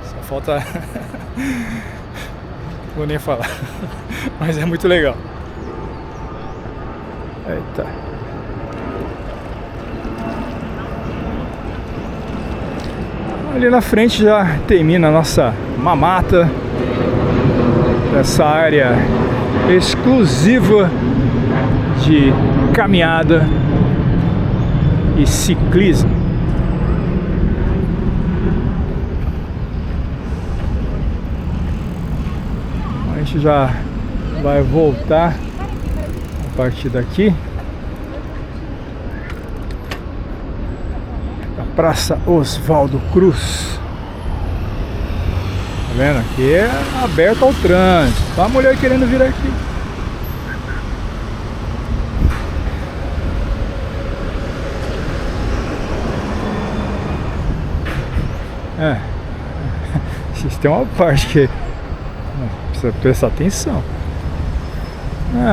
[SPEAKER 1] Só falta vou nem falar, mas é muito legal. Eita. Ali na frente já termina a nossa mamata, essa área exclusiva de caminhada e ciclismo. A gente já vai voltar a partir daqui. Praça Oswaldo Cruz. Tá vendo? Aqui é aberto ao trânsito. Tá a mulher querendo vir aqui. Tem uma parte que precisa prestar atenção.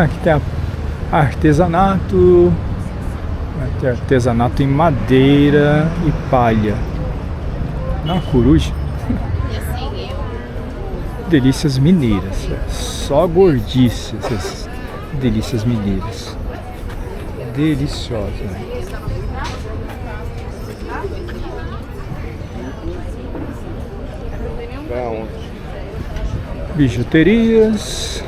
[SPEAKER 1] Aqui tem artesanato. Vai ter artesanato em madeira e palha. Não, coruja. Delícias mineiras. Só gordice essas delícias mineiras. Deliciosas. Bijuterias.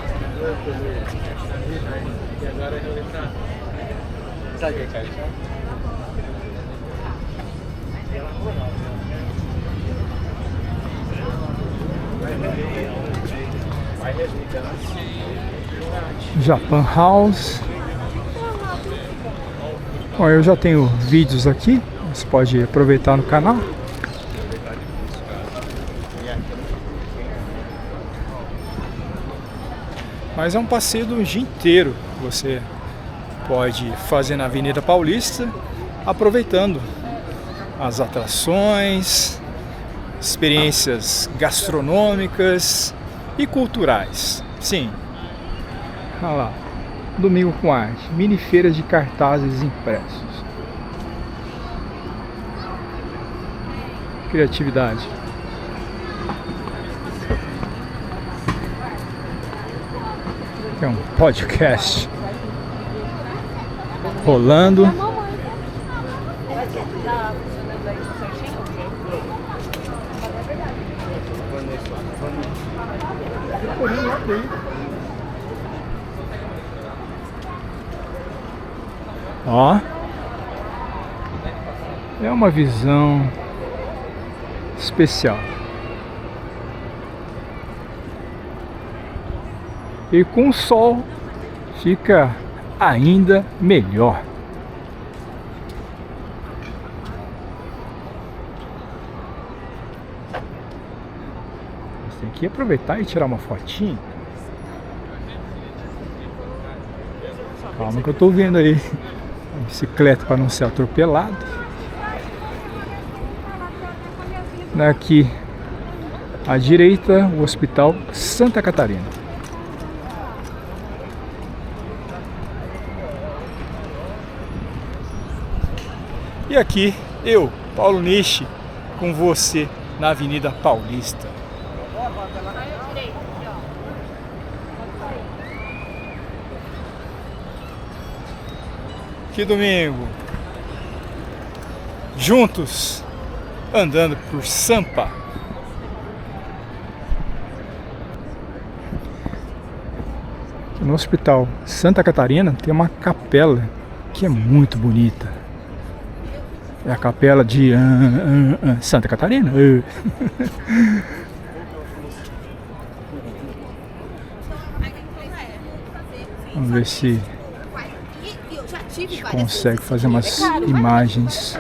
[SPEAKER 1] Japan House. Bom, eu já tenho vídeos aqui, você pode aproveitar no canal. Mas é um passeio do dia inteiro que você pode fazer na Avenida Paulista, aproveitando as atrações, experiências gastronômicas e culturais. Sim. Olha lá, Domingo com Arte, mini feiras de cartazes impressos. Criatividade. Tem um podcast rolando. Ó, é uma visão especial. E com o sol fica ainda melhor. Você tem que aproveitar e tirar uma fotinha. Calma que eu tô vendo aí a bicicleta para não ser atropelado. Aqui à direita, o Hospital Santa Catarina. E aqui eu, Paulo Nishi, com você na Avenida Paulista. Que domingo! Juntos, andando por Sampa. Aqui no Hospital Santa Catarina tem uma capela que é muito bonita. É a capela de Santa Catarina. Vamos ver se a gente consegue fazer umas imagens.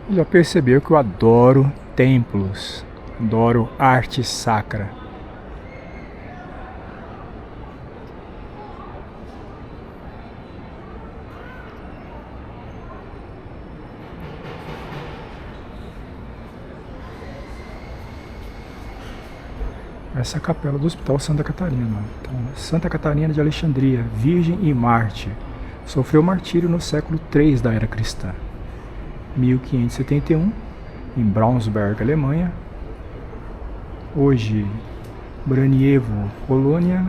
[SPEAKER 1] Já percebeu que eu adoro templos, adoro arte sacra. Essa é a capela do Hospital Santa Catarina. Então, Santa Catarina de Alexandria, Virgem e Mártir, sofreu martírio no século III da era cristã. 1571, em Braunschweig, Alemanha. Hoje, Braniewo, Polônia.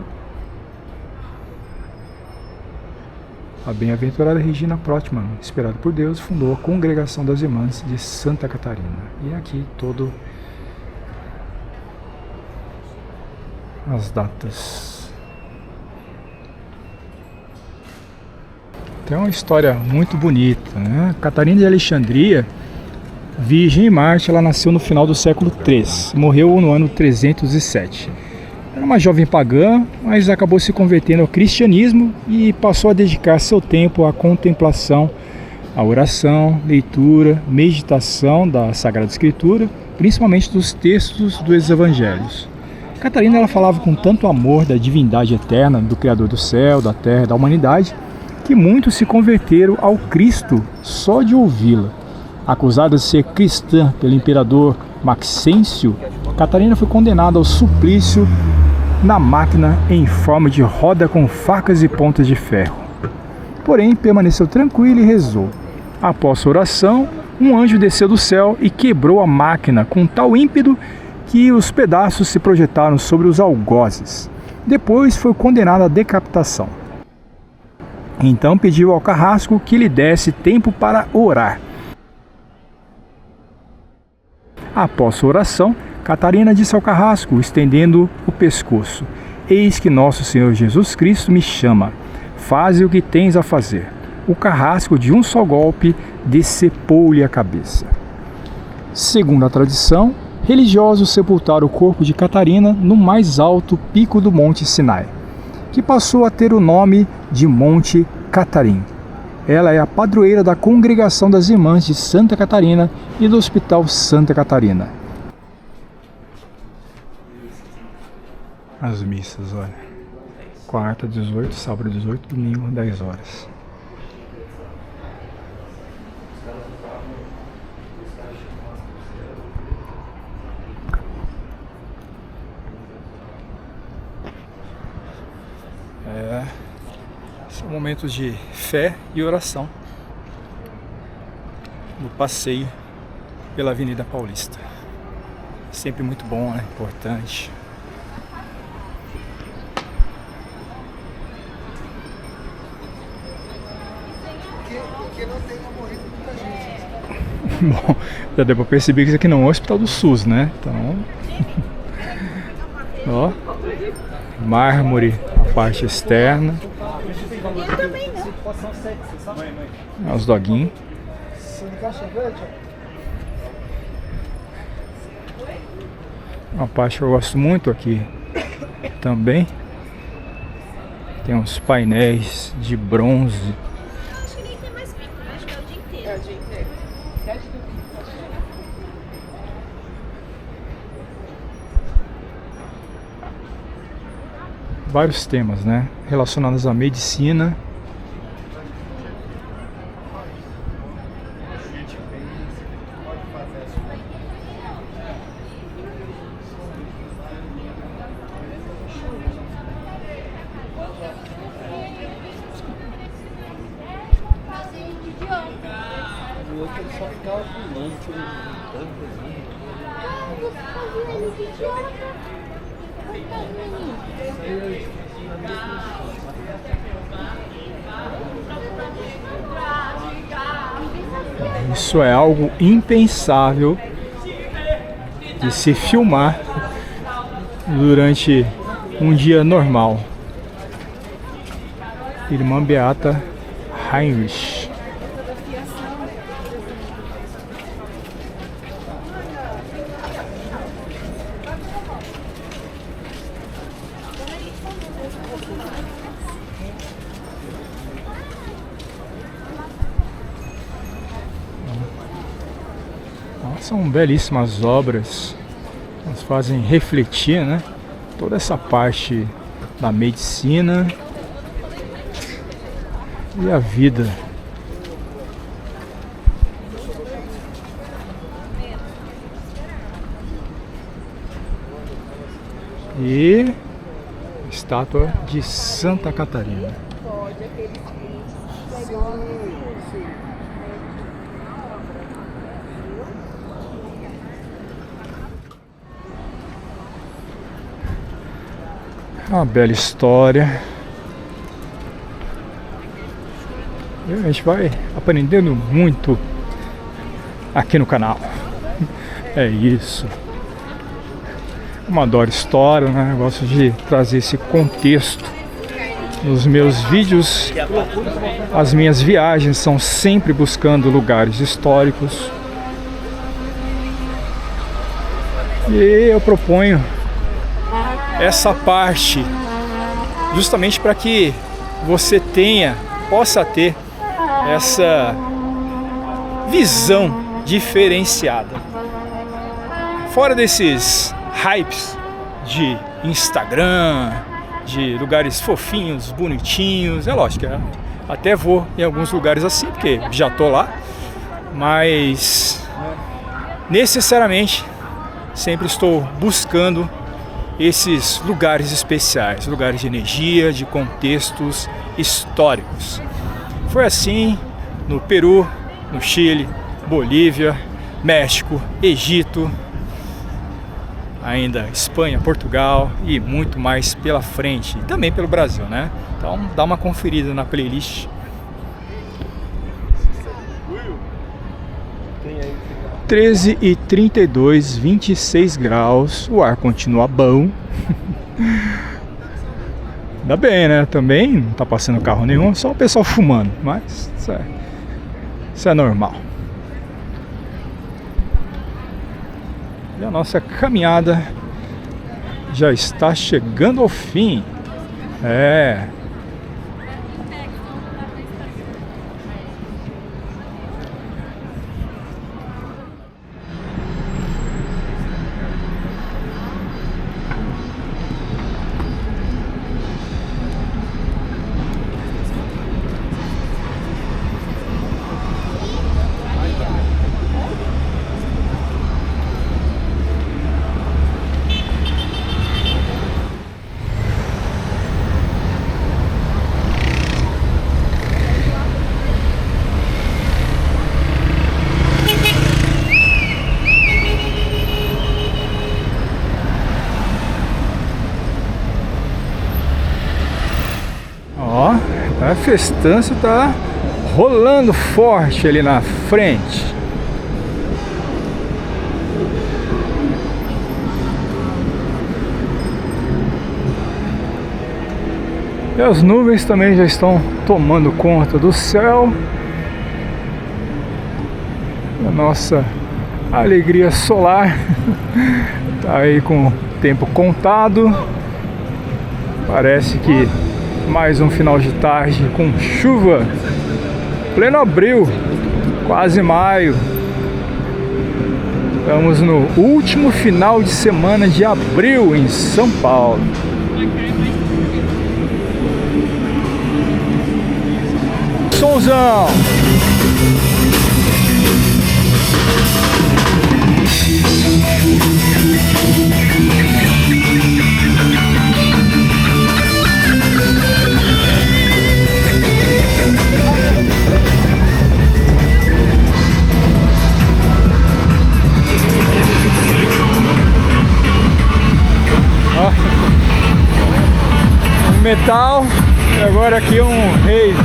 [SPEAKER 1] A bem-aventurada Regina Prottmann, inspirada por Deus, fundou a Congregação das Irmãs de Santa Catarina. E aqui todo as datas. Tem uma história muito bonita, né? Catarina de Alexandria, Virgem e Mártir, ela nasceu no final do século III, morreu no ano 307. Era uma jovem pagã, mas acabou se convertendo ao cristianismo e passou a dedicar seu tempo à contemplação, à oração, leitura, meditação da Sagrada Escritura, principalmente dos textos dos Evangelhos. Catarina, ela falava com tanto amor da divindade eterna, do Criador do céu, da terra e da humanidade, que muitos se converteram ao Cristo só de ouvi-la. Acusada de ser cristã pelo imperador Maxêncio, Catarina foi condenada ao suplício na máquina em forma de roda com facas e pontas de ferro. Porém, permaneceu tranquila e rezou. Após sua oração, um anjo desceu do céu e quebrou a máquina com tal ímpeto que os pedaços se projetaram sobre os algozes. Depois foi condenada à decapitação. Então pediu ao carrasco que lhe desse tempo para orar. Após sua oração, Catarina disse ao carrasco, estendendo o pescoço: Eis que nosso Senhor Jesus Cristo me chama. Faze o que tens a fazer. O carrasco, de um só golpe, decepou-lhe a cabeça. Segundo a tradição, religiosos sepultaram o corpo de Catarina no mais alto pico do Monte Sinai, que passou a ter o nome de Monte Catarim. Ela é a padroeira da Congregação das Irmãs de Santa Catarina e do Hospital Santa Catarina. As missas, olha. Quarta, 18, sábado, 18, domingo, 10 horas. São momentos de fé e oração no passeio pela Avenida Paulista. Sempre muito bom, né? Importante.
[SPEAKER 2] Porque não tenha morrido muita gente.
[SPEAKER 1] Bom, já deu pra perceber que isso aqui não é o Hospital do SUS, né? Então, ó, mármore, a parte externa. Os doguinhos. Uma parte que eu gosto muito aqui também. Tem uns painéis de bronze.
[SPEAKER 6] Acho que nem tem mais pico, acho que é o dia inteiro. É o dia inteiro.
[SPEAKER 1] Vários temas, né? Relacionados à medicina.
[SPEAKER 2] o outro ele só ficava pulando,
[SPEAKER 1] Isso é algo impensável de se filmar durante um dia normal. Irmã Beata Heinrich. São belíssimas obras, nos fazem refletir, né? Toda essa parte da medicina e a vida. E estátua de Santa Catarina. Uma bela história. E a gente vai aprendendo muito aqui no canal. É isso. Eu adoro história, né? Eu gosto de trazer esse contexto nos meus vídeos. As minhas viagens são sempre buscando lugares históricos. E eu proponho essa parte justamente para que você possa ter essa visão diferenciada. Fora desses hypes de Instagram, de lugares fofinhos, bonitinhos, é lógico, até vou em alguns lugares assim, porque já tô lá, mas necessariamente sempre estou buscando esses lugares especiais, lugares de energia, de contextos históricos. Foi assim no Peru, no Chile, Bolívia, México, Egito, ainda Espanha, Portugal e muito mais pela frente, e também pelo Brasil, né? Então dá uma conferida na playlist. — 13h32, 26 graus, o ar continua bom. Ainda bem, né? Também não tá passando carro nenhum, só o pessoal fumando, mas isso é normal. E a nossa caminhada já está chegando ao fim. A festança tá rolando forte ali na frente. E as nuvens também já estão tomando conta do céu. A nossa alegria solar tá aí com o tempo contado. Parece que mais um final de tarde com chuva, pleno abril, quase maio. Estamos no último final de semana de abril em São Paulo. Somzão! metal e agora aqui um rave.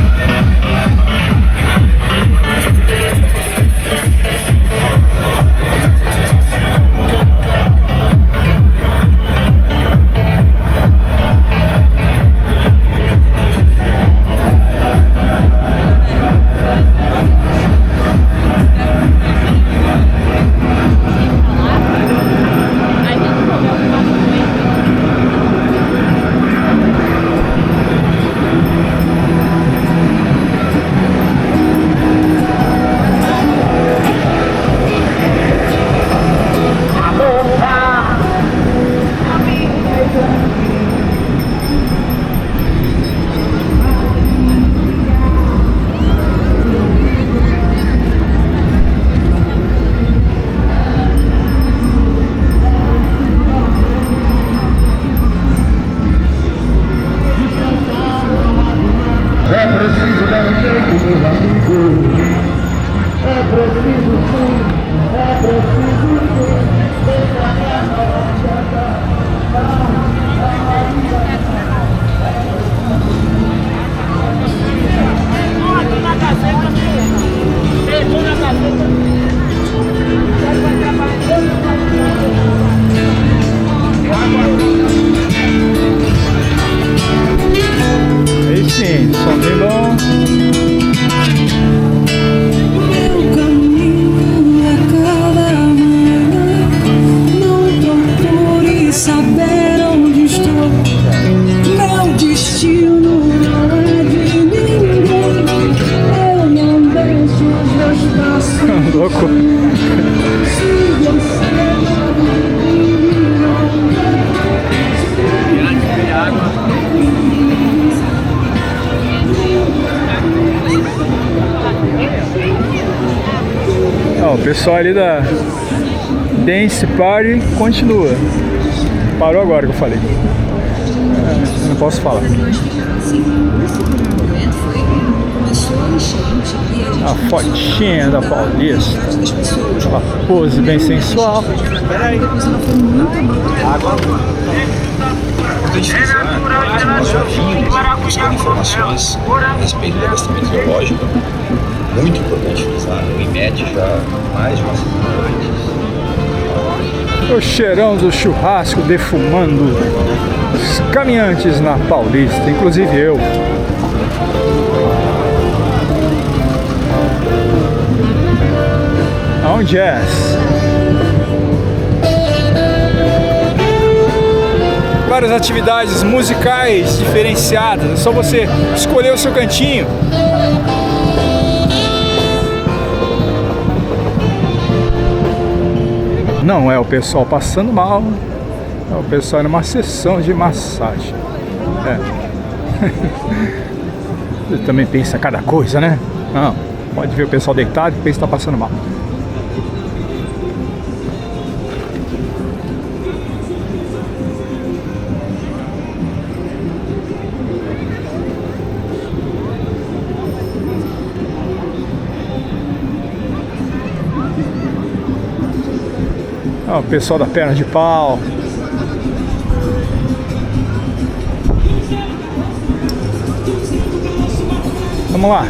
[SPEAKER 1] Aí sim, som bem bom. Louco. Ó, o pessoal ali da Dance Party continua. Parou agora que eu falei. Não posso falar. A fotinha da Paulista. Uma pose bem sensual.
[SPEAKER 7] Água. Importante frisar, nosso vinho buscando informações a respeito do abastecimento biológico. Muito importante frisar, o IMED já mais de uma semana antes.
[SPEAKER 1] O cheirão do churrasco defumando os caminhantes na Paulista, inclusive eu. Onde é? Várias atividades musicais diferenciadas, é só você escolher o seu cantinho. Não é o pessoal passando mal, é o pessoal numa sessão de massagem. É. Você também pensa cada coisa, né? Não, pode ver o pessoal deitado e pensa que está passando mal. Ó, o pessoal da perna de pau. Vamos lá.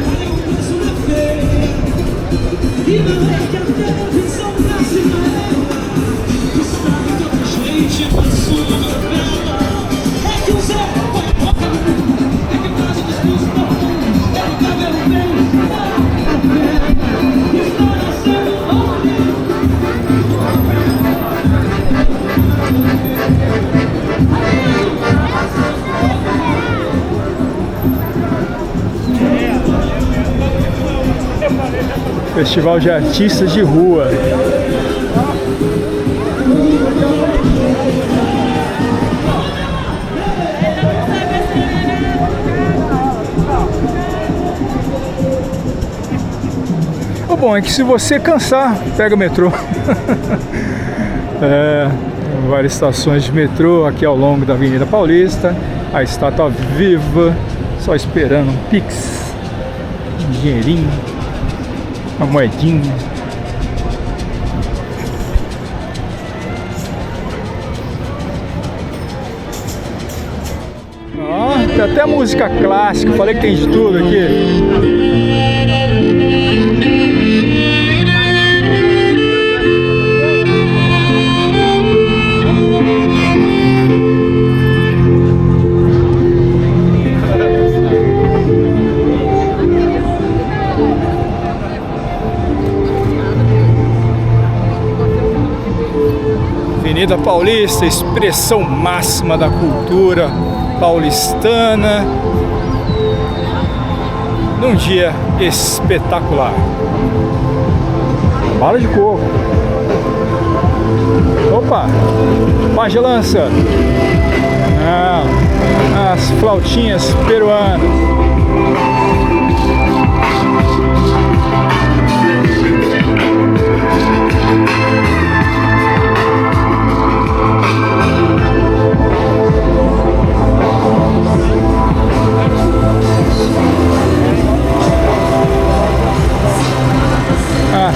[SPEAKER 1] Festival de artistas de rua. O bom é que se você cansar, pega o metrô. Várias estações de metrô aqui ao longo da Avenida Paulista. A estátua viva, só esperando um pix, um dinheirinho, uma moedinha. Ó, tem até música clássica, falei que tem de tudo aqui. Avenida Paulista, expressão máxima da cultura paulistana, num dia espetacular. Bala de coco. Opa, pagelança. Não, as flautinhas peruanas.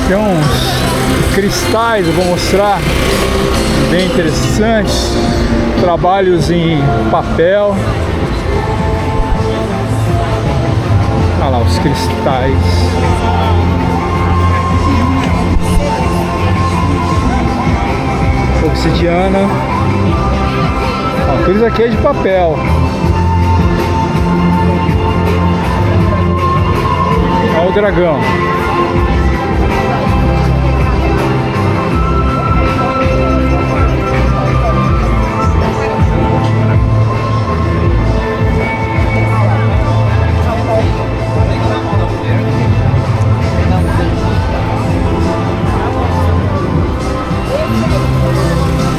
[SPEAKER 1] Tem uns cristais, eu vou mostrar, bem interessantes, trabalhos em papel. Olha lá os cristais. Obsidiana. Ó, tudo isso aqui é de papel. Olha o dragão.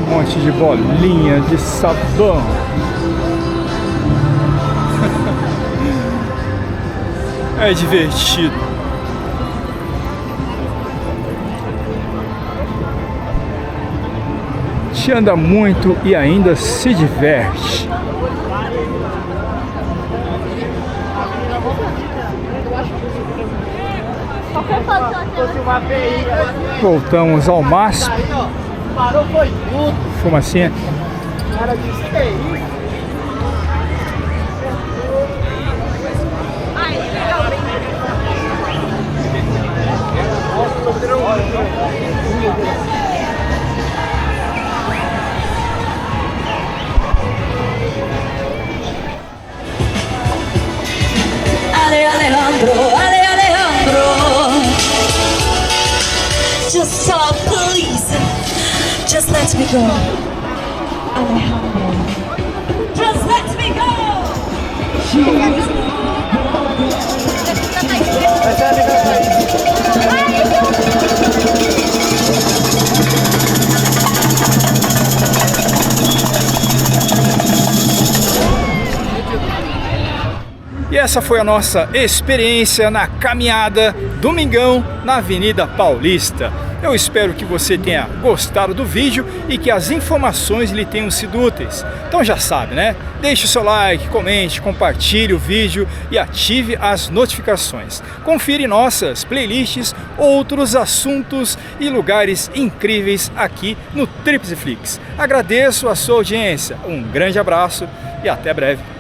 [SPEAKER 1] Um monte de bolinha de sabão. É divertido. Te anda muito e ainda se diverte. Voltamos ao MASP.
[SPEAKER 2] Parou, foi tudo.
[SPEAKER 1] Fumacinha.
[SPEAKER 2] O cara disse que é isso.
[SPEAKER 8] Alejandro, just talk, please. Just let me go. Alejandro, just let me go.
[SPEAKER 1] E essa foi a nossa experiência na caminhada domingão na Avenida Paulista. Eu espero que você tenha gostado do vídeo e que as informações lhe tenham sido úteis. Então já sabe, né? Deixe o seu like, comente, compartilhe o vídeo e ative as notificações. Confira nossas playlists, outros assuntos e lugares incríveis aqui no Tríplice Flix. Agradeço a sua audiência, um grande abraço e até breve.